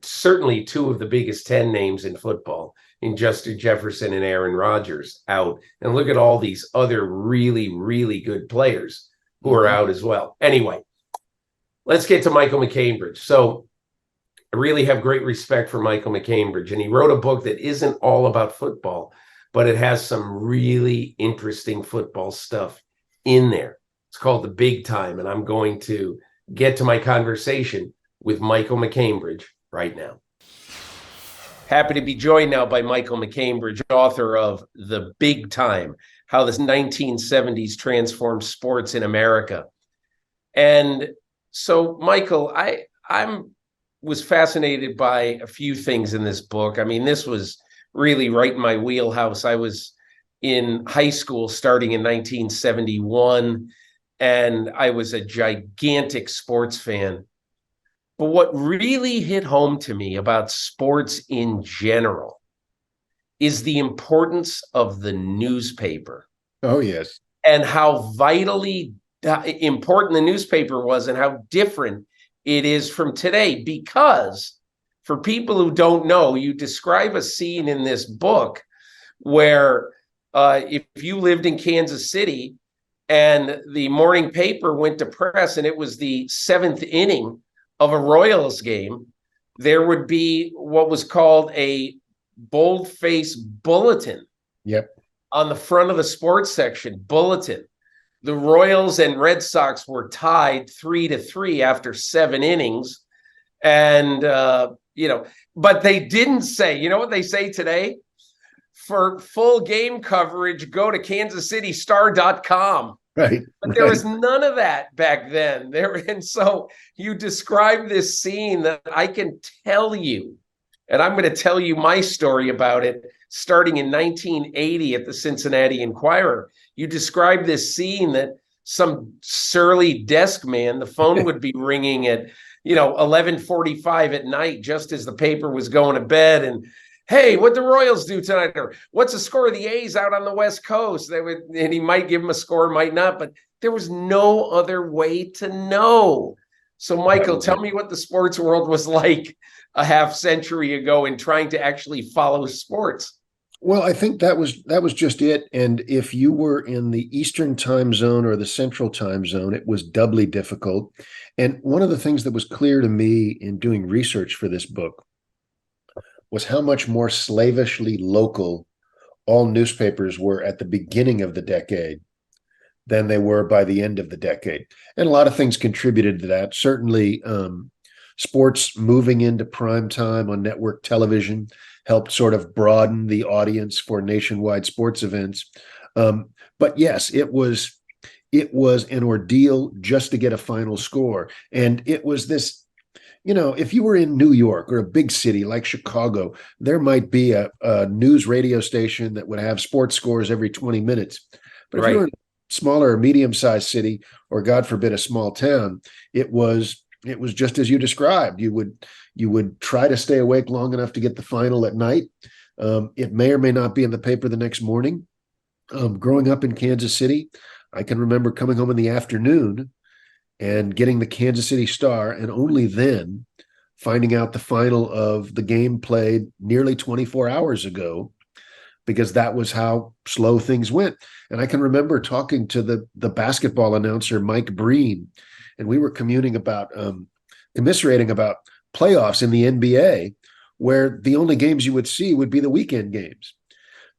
certainly 2 of the biggest 10 names in football, in Justin Jefferson and Aaron Rodgers, out. And look at all these other really, really good players who are out as well. Anyway, let's get to Michael MacCambridge. So I really have great respect for Michael MacCambridge, and he wrote a book that isn't all about football, but it has some really interesting football stuff in there. It's called The Big Time, and I'm going to get to my conversation with Michael MacCambridge right now. Happy to be joined now by Michael MacCambridge, author of The Big Time, How the 1970s Transformed Sports in America. And so, Michael, I was fascinated by a few things in this book. I mean, this was really right in my wheelhouse. I was in high school starting in 1971, and I was a gigantic sports fan. But what really hit home to me about sports in general is the importance of the newspaper. Oh, yes. And how vitally important the newspaper was, and how different it is from today. Because for people who don't know, you describe a scene in this book where if you lived in Kansas City and the morning paper went to press and it was the 7th inning of a Royals game, there would be what was called a boldface bulletin. Yep. On the front of the sports section, bulletin. The Royals and Red Sox were tied 3-3 after 7 innings. And, but they didn't say, you know what they say today? For full game coverage, go to kansascitystar.com. Right. But there was none of that back then. And so you describe this scene that I can tell you, and I'm going to tell you my story about it, starting in 1980 at the Cincinnati Enquirer. You describe this scene that some surly desk man, the phone would be ringing at, 11:45 at night, just as the paper was going to bed. And, hey, what'd the Royals do tonight? Or what's the score of the A's out on the West Coast? And he might give him a score, might not, but there was no other way to know. So, Michael, tell me what the sports world was like a half century ago in trying to actually follow sports. Well, I think that was just it. And if you were in the Eastern time zone or the Central time zone, it was doubly difficult. And one of the things that was clear to me in doing research for this book was how much more slavishly local all newspapers were at the beginning of the decade than they were by the end of the decade. And a lot of things contributed to that. Certainly, sports moving into prime time on network television helped sort of broaden the audience for nationwide sports events. But yes, it was an ordeal just to get a final score. And it was this, if you were in New York or a big city like Chicago, there might be a news radio station that would have sports scores every 20 minutes. But if you were in a smaller or medium-sized city, or God forbid, a small town, it was just as you described. You would try to stay awake long enough to get the final at night. It may or may not be in the paper the next morning. Growing up in Kansas City, I can remember coming home in the afternoon and getting the Kansas City Star, and only then finding out the final of the game played nearly 24 hours ago, because that was how slow things went. And I can remember talking to the basketball announcer, Mike Breen, and we were commiserating about playoffs in the NBA, where the only games you would see would be the weekend games,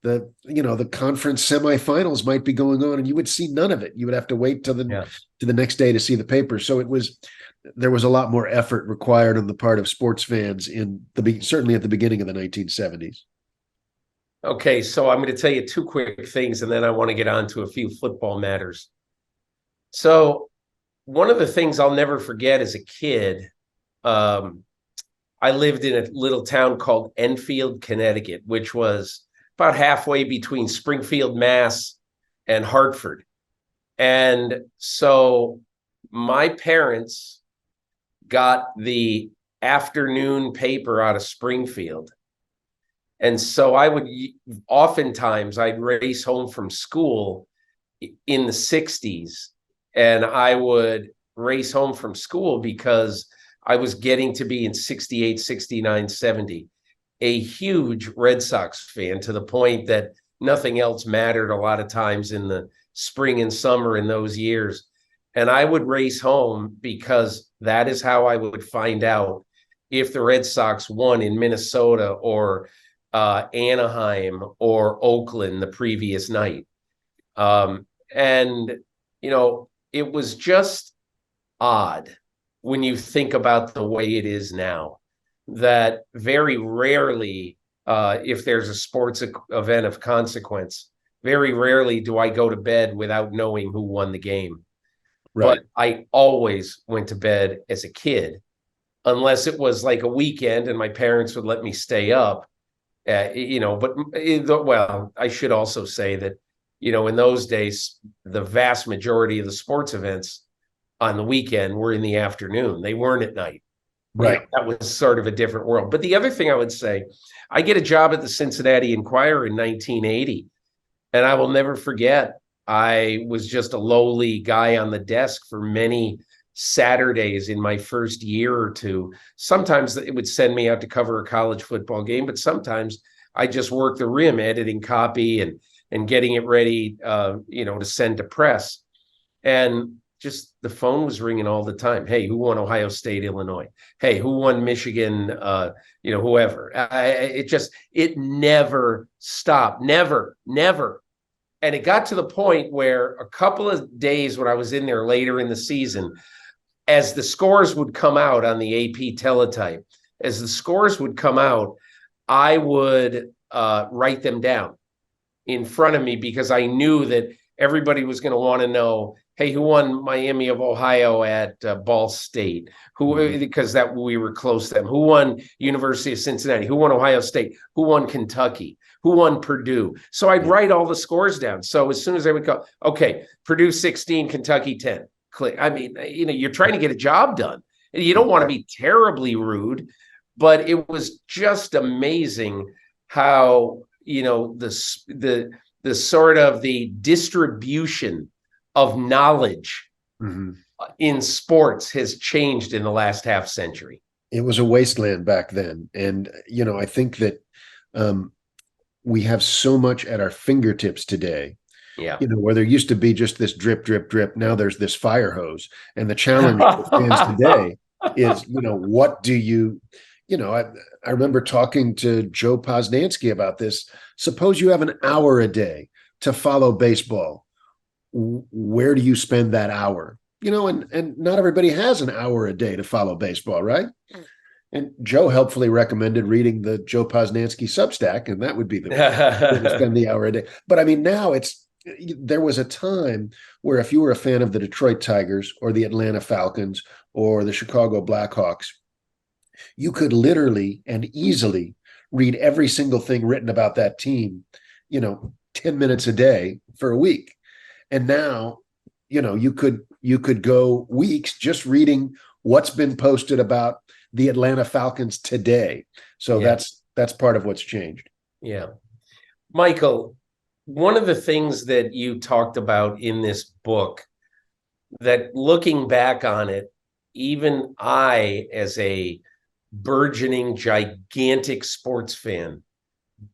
the conference semifinals might be going on, and you would see none of it. You would have to wait to the next day to see the paper. So there was a lot more effort required on the part of sports fans certainly at the beginning of the 1970s. Okay, so I'm going to tell you two quick things, and then I want to get on to a few football matters. So one of the things I'll never forget as a kid, I lived in a little town called Enfield, Connecticut, which was about halfway between Springfield, Mass, and Hartford. And so my parents got the afternoon paper out of Springfield. And so oftentimes I'd race home from school in the 60s, and I would race home from school because I was getting to be in 68, 69, 70, a huge Red Sox fan, to the point that nothing else mattered a lot of times in the spring and summer in those years. And I would race home because that is how I would find out if the Red Sox won in Minnesota or Anaheim or Oakland the previous night. And, it was just odd when you think about the way it is now, that very rarely, if there's a sports event of consequence, very rarely do I go to bed without knowing who won the game. Right. But I always went to bed as a kid, unless it was like a weekend and my parents would let me stay up. But I should also say that, in those days, the vast majority of the sports events on the weekend were in the afternoon. They weren't at night. Right. That was sort of a different world. But the other thing I would say, I get a job at the Cincinnati Enquirer in 1980, and I will never forget, I was just a lowly guy on the desk for many Saturdays in my first year or two. Sometimes it would send me out to cover a college football game, but sometimes I just worked the rim, editing copy and getting it ready, to send to press. And just the phone was ringing all the time. Hey, who won Ohio State, Illinois? Hey, who won Michigan? Whoever. It never stopped. Never. And it got to the point where a couple of days when I was in there later in the season, as the scores would come out on the AP teletype, I would write them down in front of me, because I knew that everybody was going to want to know, hey, who won Miami of Ohio at Ball State? Because we were close to them. Who won University of Cincinnati? Who won Ohio State? Who won Kentucky? Who won Purdue? So I'd write all the scores down. So as soon as I would go, okay, Purdue 16, Kentucky 10. Click. I mean, you're trying to get a job done. You don't want to be terribly rude, but it was just amazing how, the sort of the distribution of knowledge in sports has changed in the last half century. It was a wasteland back then. And, I think that we have so much at our fingertips today. Yeah. Where there used to be just this drip, drip, drip. Now there's this fire hose. And the challenge for fans today is, what do you, I remember talking to Joe Posnanski about this. Suppose you have an hour a day to follow baseball. Where do you spend that hour? And not everybody has an hour a day to follow baseball, right? And Joe helpfully recommended reading the Joe Posnanski Substack, and that would be the way to spend the hour a day. But I mean, now there was a time where if you were a fan of the Detroit Tigers or the Atlanta Falcons or the Chicago Blackhawks, you could literally and easily read every single thing written about that team, 10 minutes a day for a week. And now, you could go weeks just reading what's been posted about the Atlanta Falcons today. So that's part of what's changed. Yeah. Michael, one of the things that you talked about in this book, that looking back on it, even I, as a burgeoning, gigantic sports fan,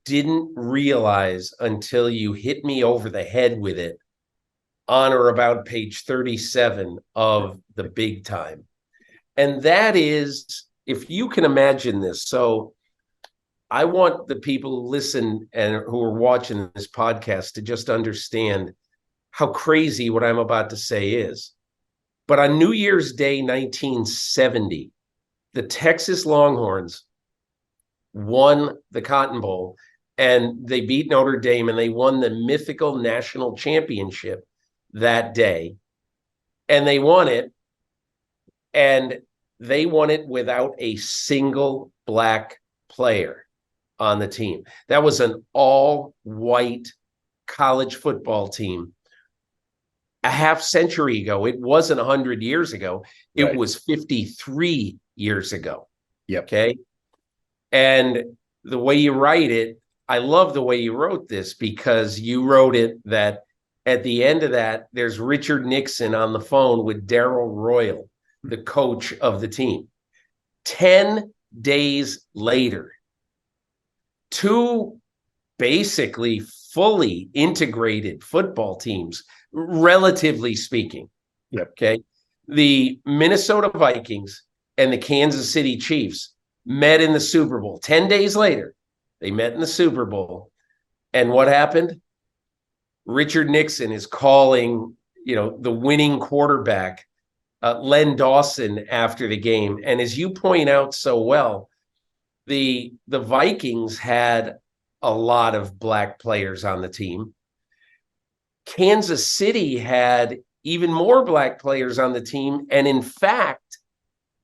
didn't realize until you hit me over the head with it on or about page 37 of The Big Time. And that is, if you can imagine this. So I want the people who listen and who are watching this podcast to just understand how crazy what I'm about to say is. But on New Year's Day, 1970, the Texas Longhorns won the Cotton Bowl, and they beat Notre Dame, and they won the mythical national championship that day. And they won it, and they won it without a single black player on the team. That was an all-white college football team a half century ago. It wasn't 100 years ago. It Right. was 53 years ago. Yep. Okay. And the way you write it, I love the way you wrote this, because you wrote it that at the end of that, there's Richard Nixon on the phone with Darrell Royal, the coach of the team. 10 days later, two basically fully integrated football teams, relatively speaking. Yep. Okay. The Minnesota Vikings and the Kansas City Chiefs met in the Super Bowl. 10 days later, they met in the Super Bowl. And what happened? Richard Nixon is calling, the winning quarterback, Len Dawson, after the game. And as you point out so well, the Vikings had a lot of black players on the team. Kansas City had even more black players on the team. And in fact,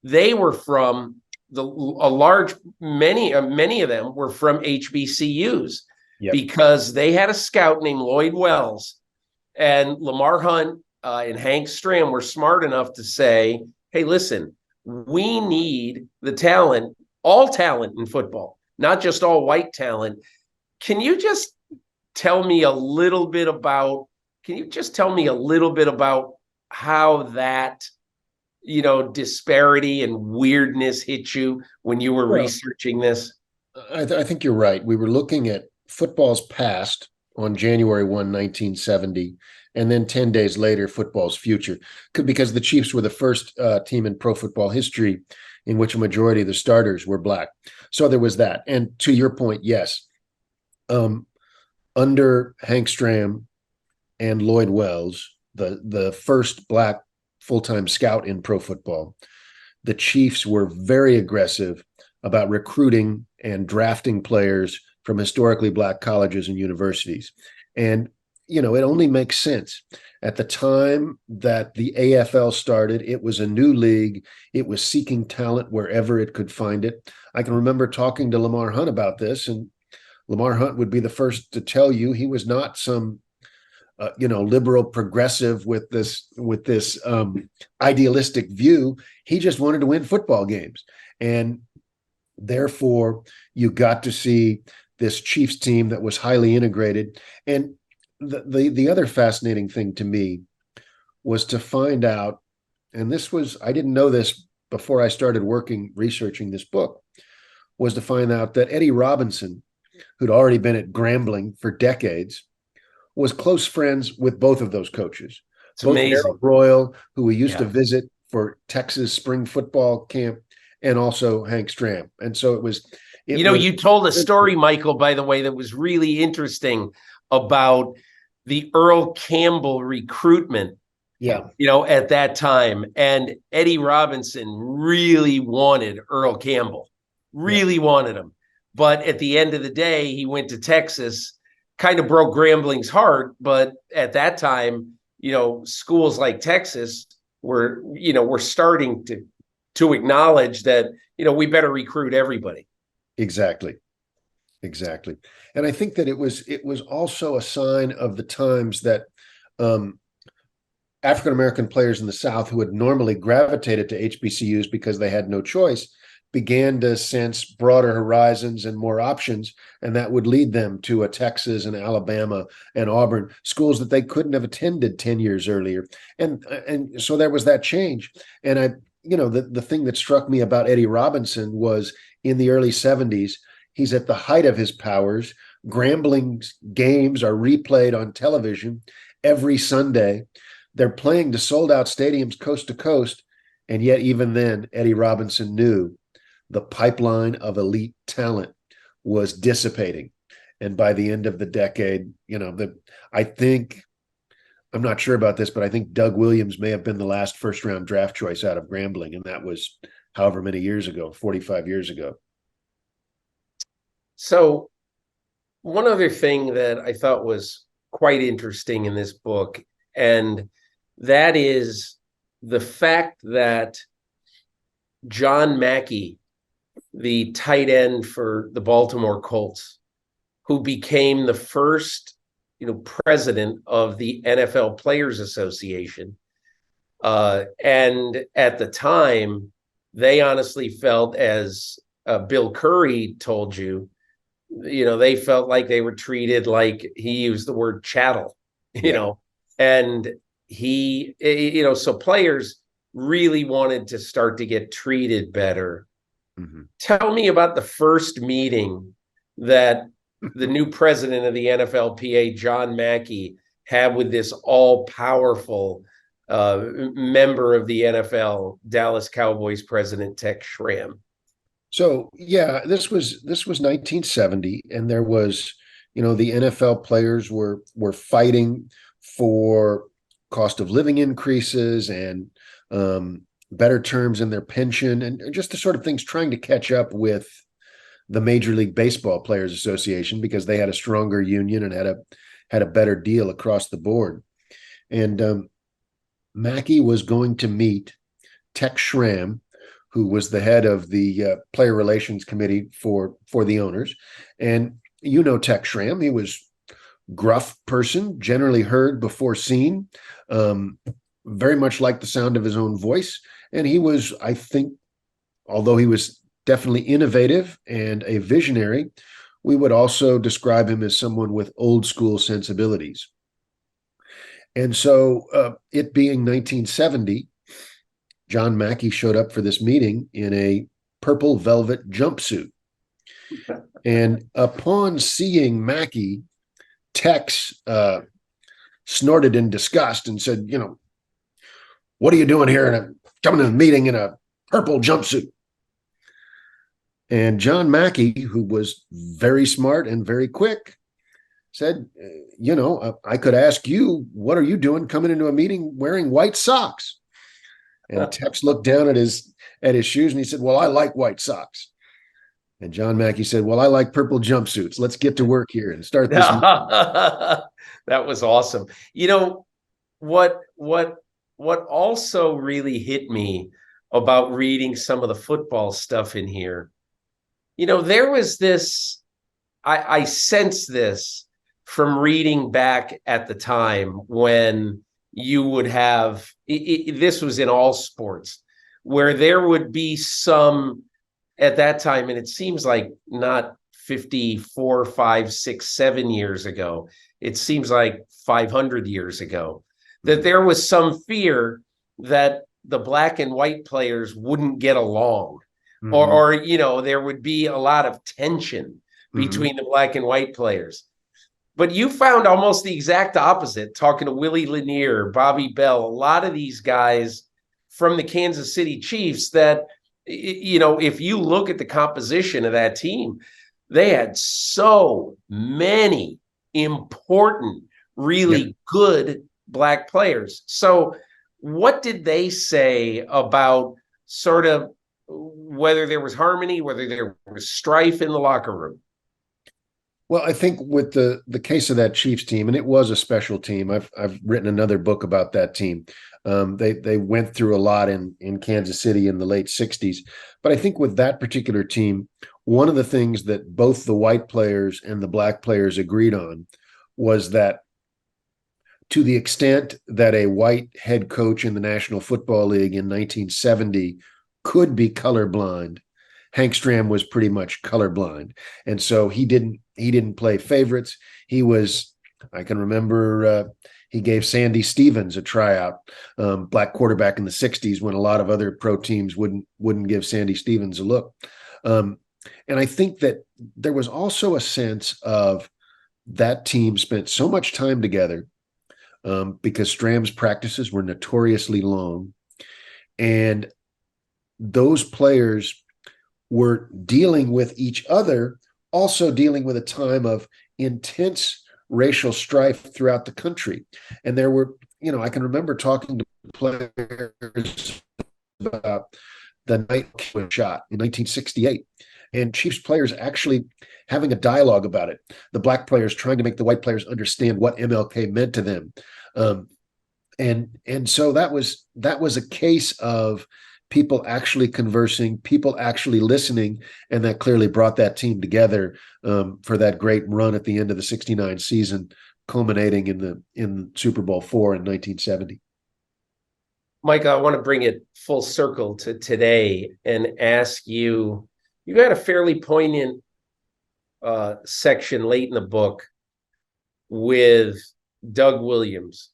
they were from many of them were from HBCUs. Yep. Because they had a scout named Lloyd Wells, and Lamar Hunt and Hank Stram were smart enough to say, hey, listen, we need the talent, all talent in football, not just all white talent. Can you just tell me a little bit about how that, disparity and weirdness hit you when you were researching this? I think you're right. We were looking at football's past on January 1, 1970, and then 10 days later, football's future, because the Chiefs were the first team in pro football history in which a majority of the starters were black. So there was that. And to your point, yes, under Hank Stram and Lloyd Wells, the first black full-time scout in pro football, the Chiefs were very aggressive about recruiting and drafting players from historically black colleges and universities. And, it only makes sense. At the time that the AFL started, it was a new league. It was seeking talent wherever it could find it. I can remember talking to Lamar Hunt about this, and Lamar Hunt would be the first to tell you he was not some liberal progressive with this idealistic view. He just wanted to win football games. And therefore, you got to see this Chiefs team that was highly integrated. And the other fascinating thing to me was to find out, and I didn't know this before I started researching this book, was to find out that Eddie Robinson, who'd already been at Grambling for decades, was close friends with both of those coaches. It's amazing. Darrell Royal, who we used to visit for Texas spring football camp, and also Hank Stram. And so it was. You told a story, Michael, by the way, that was really interesting about the Earl Campbell recruitment. Yeah. At that time. And Eddie Robinson really wanted Earl Campbell, wanted him. But at the end of the day, he went to Texas, kind of broke Grambling's heart. But at that time, schools like Texas were starting to acknowledge that, we better recruit everybody. Exactly. And I think that it was also a sign of the times that African-American players in the South, who had normally gravitated to HBCUs because they had no choice, began to sense broader horizons and more options, and that would lead them to a Texas and Alabama and Auburn, schools that they couldn't have attended 10 years earlier. And so there was that change. And the thing that struck me about Eddie Robinson was in the early 70s, he's at the height of his powers. Grambling's games are replayed on television every Sunday. They're playing to sold-out stadiums coast to coast, and yet even then, Eddie Robinson knew the pipeline of elite talent was dissipating. And by the end of the decade, I'm not sure about this, but I think Doug Williams may have been the last first-round draft choice out of Grambling, and that was however many years ago, 45 years ago. So one other thing that I thought was quite interesting in this book, and that is the fact that John Mackey, the tight end for the Baltimore Colts, who became the first, president of the NFL Players Association, and at the time, they honestly felt, as Bill Curry told you, they felt like they were treated like, he used the word chattel, and he, so players really wanted to start to get treated better. Mm-hmm. Tell me about the first meeting that the new president of the NFLPA, John Mackey, had with this all-powerful member of the NFL, Dallas Cowboys president Tex Schramm. So yeah, this was 1970, and there was, the NFL players were fighting for cost of living increases and better terms in their pension, and just the sort of things, trying to catch up with the Major League Baseball Players Association, because they had a stronger union and had a better deal across the board. And Mackey was going to meet Tex Schramm, who was the head of the player relations committee for the owners. And Tex Schramm, he was gruff person, generally heard before seen, very much like the sound of his own voice. And he was, I think, although he was definitely innovative and a visionary, we would also describe him as someone with old school sensibilities. And so it being 1970, John Mackey showed up for this meeting in a purple velvet jumpsuit. And upon seeing Mackey, Tex snorted in disgust and said, "What are you doing here coming to a meeting in a purple jumpsuit?" And John Mackey, who was very smart and very quick, said, I could ask you, what are you doing coming into a meeting wearing white socks? And Tex looked down at his shoes and he said, "Well, I like white socks." And John Mackey said, "Well, I like purple jumpsuits. Let's get to work here and start this." That was awesome. What also really hit me about reading some of the football stuff in here, there was this, I sensed this from reading back at the time when you would have, this was in all sports, where there would be some, at that time, and it seems like not 54, 5, 6, 7 years ago, it seems like 500 years ago, that there was some fear that the black and white players wouldn't get along. Mm-hmm. Or there would be a lot of tension between the black and white players. But you found almost the exact opposite, talking to Willie Lanier, Bobby Bell, a lot of these guys from the Kansas City Chiefs that, if you look at the composition of that team, they had so many important, really good black players. So what did they say about sort of whether there was harmony, whether there was strife in the locker room? Well, I think with the case of that Chiefs team, and it was a special team. I've written another book about that team. They went through a lot in Kansas City in the late 60s. But I think with that particular team, one of the things that both the white players and the black players agreed on was that, to the extent that a white head coach in the National Football League in 1970 could be colorblind, Hank Stram was pretty much colorblind. And so he didn't play favorites. He was, I can remember, he gave Sandy Stevens a tryout, black quarterback in the 60s, when a lot of other pro teams wouldn't give Sandy Stevens a look. And I think that there was also a sense of that team spent so much time together, because Stram's practices were notoriously long, and those players were dealing with each other also dealing with a time of intense racial strife throughout the country. And there were, I can remember talking to players about the night was shot in 1968, and Chiefs players actually having a dialogue about it. The black players trying to make the white players understand what MLK meant to them, and so that was a case of people actually conversing, people actually listening, and that clearly brought that team together for that great run at the end of the '69 season, culminating in Super Bowl IV in 1970. Mike, I want to bring it full circle to today and ask you, you had a fairly poignant section late in the book with Doug Williams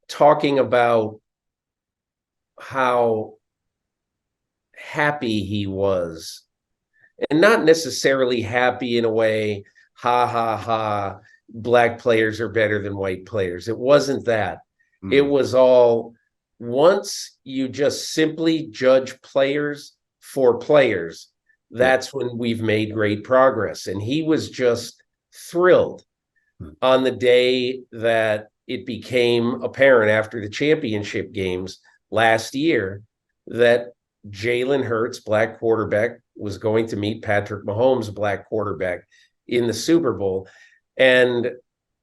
talking about how happy he was, and not necessarily happy in a way, ha, ha, ha, black players are better than white players. It wasn't that. It was all, once you just simply judge players for players, that's when we've made great progress. And he was just thrilled on the day that it became apparent after the championship games last year that Jalen Hurts, black quarterback, was going to meet Patrick Mahomes, black quarterback, in the Super Bowl. And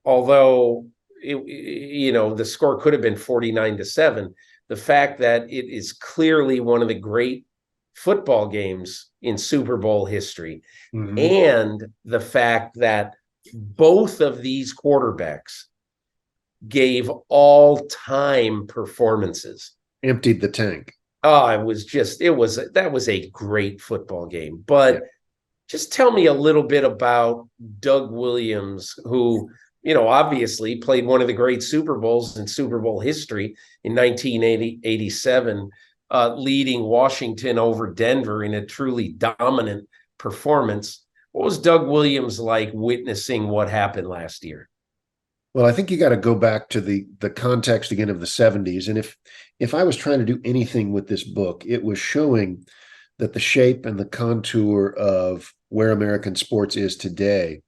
although the score could have been 49-7, the fact that it is clearly one of the great football games in Super Bowl history, and the fact that both of these quarterbacks gave all-time performances, emptied the tank. Oh, that was a great football game. But just tell me a little bit about Doug Williams, who, obviously played one of the great Super Bowls in Super Bowl history in 1987, leading Washington over Denver in a truly dominant performance. What was Doug Williams like witnessing what happened last year? Well, I think you got to go back to the context again of the '70s. And if I was trying to do anything with this book, it was showing that the shape and the contour of where American sports is today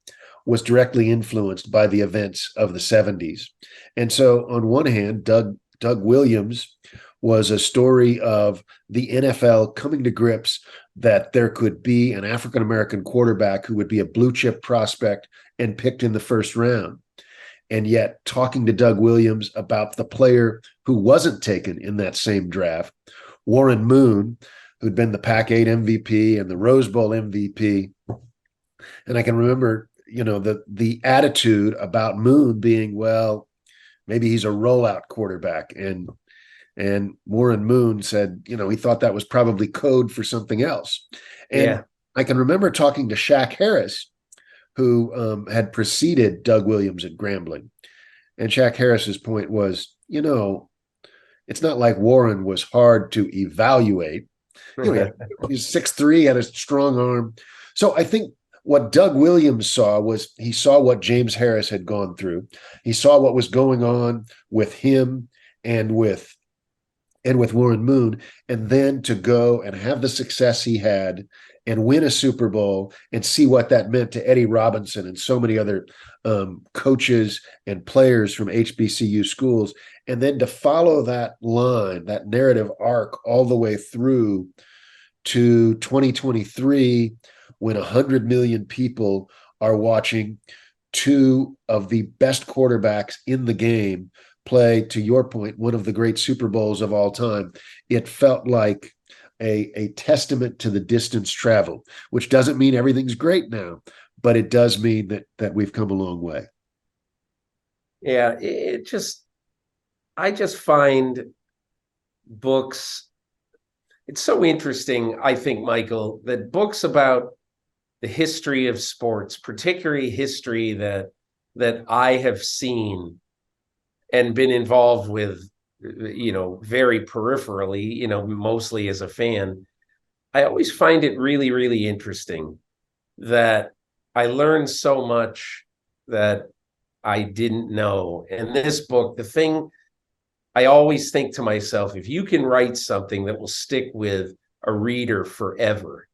was directly influenced by the events of the '70s. And so on one hand, Doug Williams was a story of the NFL coming to grips that there could be an African-American quarterback who would be a blue chip prospect and picked in the first round. And yet talking to Doug Williams about the player who wasn't taken in that same draft, Warren Moon, who'd been the Pac-8 MVP and the Rose Bowl MVP. And I can remember, the attitude about Moon being, well, maybe he's a rollout quarterback. And Warren Moon said, he thought that was probably code for something else. And I can remember talking to Shaq Harris, who had preceded Doug Williams at Grambling. And Shaq Harris's point was, it's not like Warren was hard to evaluate. He's 6'3", had a strong arm. So I think what Doug Williams saw was he saw what James Harris had gone through. He saw what was going on with him and with Warren Moon, and then to go and have the success he had and win a Super Bowl and see what that meant to Eddie Robinson and so many other coaches and players from HBCU schools. And then to follow that line, that narrative arc all the way through to 2023, when 100 million people are watching two of the best quarterbacks in the game play, to your point, one of the great Super Bowls of all time. It felt like a testament to the distance traveled, which doesn't mean everything's great now, but it does mean that we've come a long way. Yeah, I just find books, it's so interesting, I think, Michael, that books about the history of sports, particularly history that I have seen and been involved with, very peripherally, mostly as a fan, I always find it really, really interesting that I learned so much that I didn't know. And this book, the thing I always think to myself, if you can write something that will stick with a reader forever,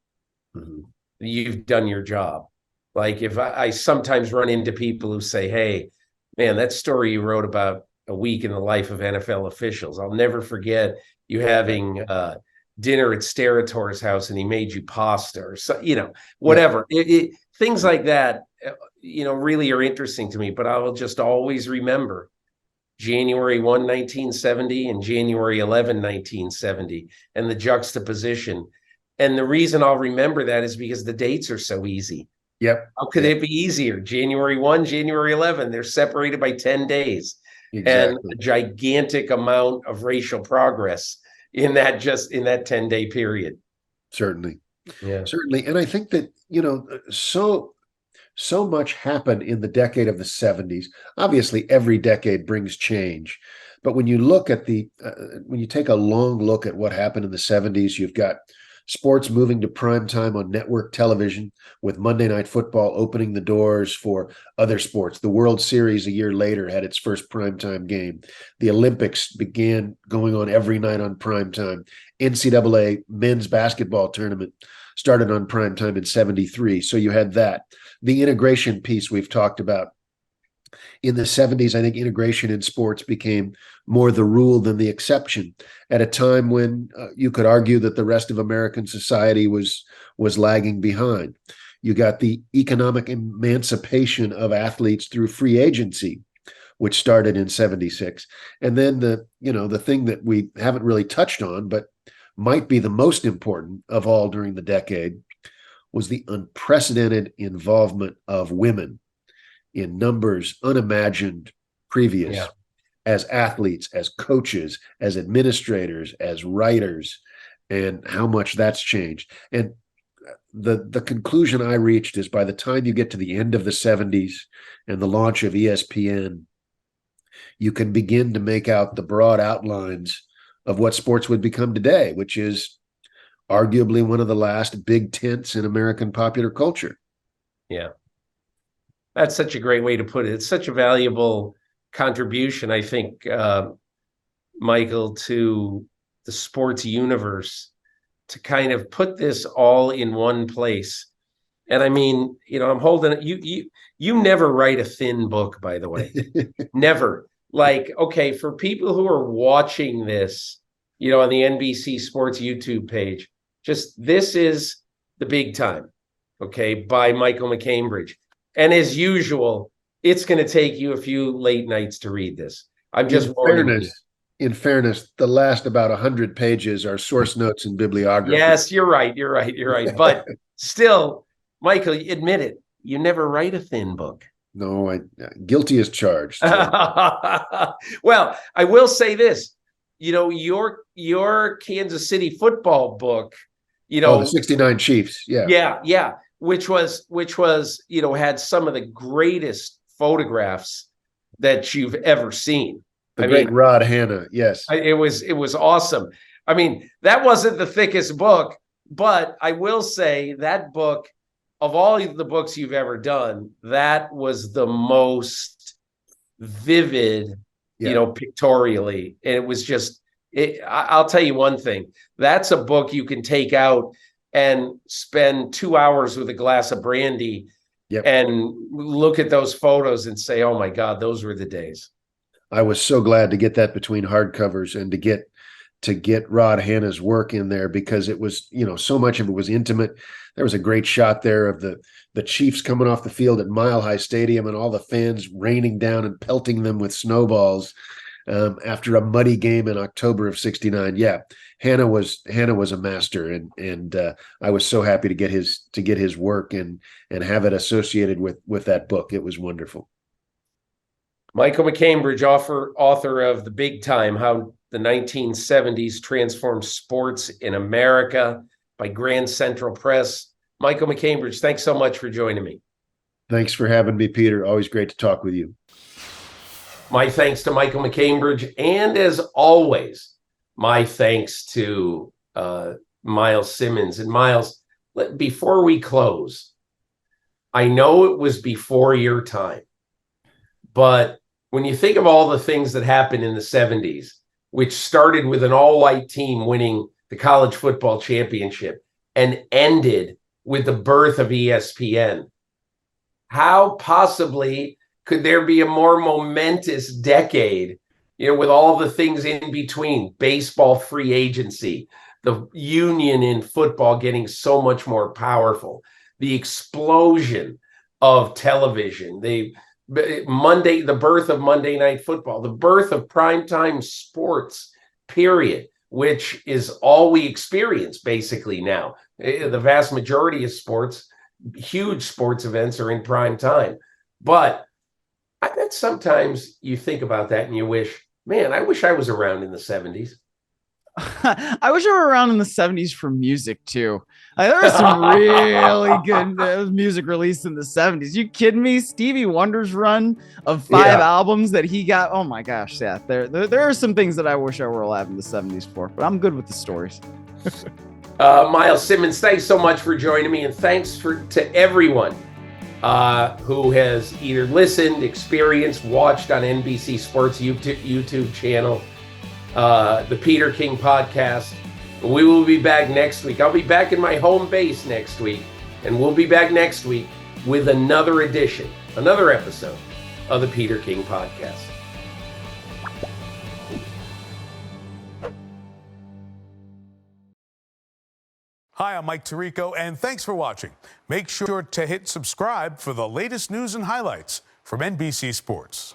you've done your job. Like if I sometimes run into people who say, hey, man, that story you wrote about a week in the life of NFL officials, I'll never forget you having dinner at Sterator's house and he made you pasta or so, whatever. Things like that, really are interesting to me, but I will just always remember January 1, 1970 and January 11, 1970, and the juxtaposition. And the reason I'll remember that is because the dates are so easy. Yep. How could it be easier? January 1, January 11, they're separated by 10 days. Exactly. And a gigantic amount of racial progress in that 10-day period. Certainly. Yeah. Certainly. And I think that, so much happened in the decade of the 70s. Obviously, every decade brings change. But when you look at when you take a long look at what happened in the 70s, you've got sports moving to prime time on network television, with Monday Night Football opening the doors for other sports. The World Series a year later had its first primetime game. The Olympics began going on every night on primetime. NCAA men's basketball tournament started on primetime in 73. So you had that. The integration piece we've talked about. In the 70s, I think integration in sports became more the rule than the exception, at a time when you could argue that the rest of American society was lagging behind. You got the economic emancipation of athletes through free agency, which started in 76. And then the thing that we haven't really touched on, but might be the most important of all during the decade, was the unprecedented involvement of women in numbers unimagined previous, as athletes, as coaches, as administrators, as writers, and how much that's changed. And the conclusion I reached is, by the time you get to the end of the 70s and the launch of ESPN, you can begin to make out the broad outlines of what sports would become today, which is arguably one of the last big tents in American popular culture. Yeah. That's such a great way to put it. It's such a valuable contribution, I think, Michael, to the sports universe, to kind of put this all in one place. And I mean, I'm holding it. You never write a thin book, by the way. Never. Like, okay, for people who are watching this, on the NBC Sports YouTube page, this is The Big Time, okay, by Michael MacCambridge. And as usual, it's going to take you a few late nights to read this. I'm just in fairness, the last about 100 pages are source notes and bibliography. Yes, you're right. But still, Michael, admit it. You never write a thin book. No, guilty as charged. Well, I will say this. Your Kansas City football book, the 69 Chiefs. Yeah. Which was, had some of the greatest photographs that you've ever seen. The great Rod Hanna. Yes. It was awesome. I mean, that wasn't the thickest book, but I will say that book, of all the books you've ever done, that was the most vivid, pictorially. And it was I'll tell you one thing. That's a book you can take out and spend 2 hours with a glass of brandy and look at those photos and say, oh my God, those were the days. I was so glad to get that between hardcovers and to get Rod Hanna's work in there, because it was, so much of it was intimate. There was a great shot there of the Chiefs coming off the field at Mile High Stadium and all the fans raining down and pelting them with snowballs after a muddy game in October of 69. Yeah. Hanna was a master, and I was so happy to get his work and have it associated with that book. It was wonderful. Michael MacCambridge, author of The Big Time: How the 1970s Transformed Sports in America, by Grand Central Press. Michael MacCambridge, thanks so much for joining me. Thanks for having me, Peter. Always great to talk with you. My thanks to Michael MacCambridge, and as always, my thanks to Myles Simmons. And Myles, before we close, I know it was before your time, but when you think of all the things that happened in the 70s, which started with an all-white team winning the college football championship and ended with the birth of ESPN, how possibly could there be a more momentous decade, with all the things in between, baseball free agency, the union in football getting so much more powerful, the explosion of television, the birth of Monday Night Football, the birth of primetime sports, period, which is all we experience basically now. The vast majority of sports, huge sports events, are in prime time. But I bet sometimes you think about that and you wish, man, I wish I was around in the 70s. I wish I were around in the 70s for music too. There was some really good music released in the 70s. You kidding me? Stevie Wonder's run of 5 albums that he got. Oh my gosh, yeah. There are some things that I wish I were alive in the 70s for, but I'm good with the stories. Myles Simmons, thanks so much for joining me, and thanks to everyone who has either listened, experienced, watched on NBC Sports YouTube channel, the Peter King podcast. We will be back next week. I'll be back in my home base next week, and we'll be back next week with another episode of the Peter King podcast. Hi, I'm Mike Tirico, and thanks for watching. Make sure to hit subscribe for the latest news and highlights from NBC Sports.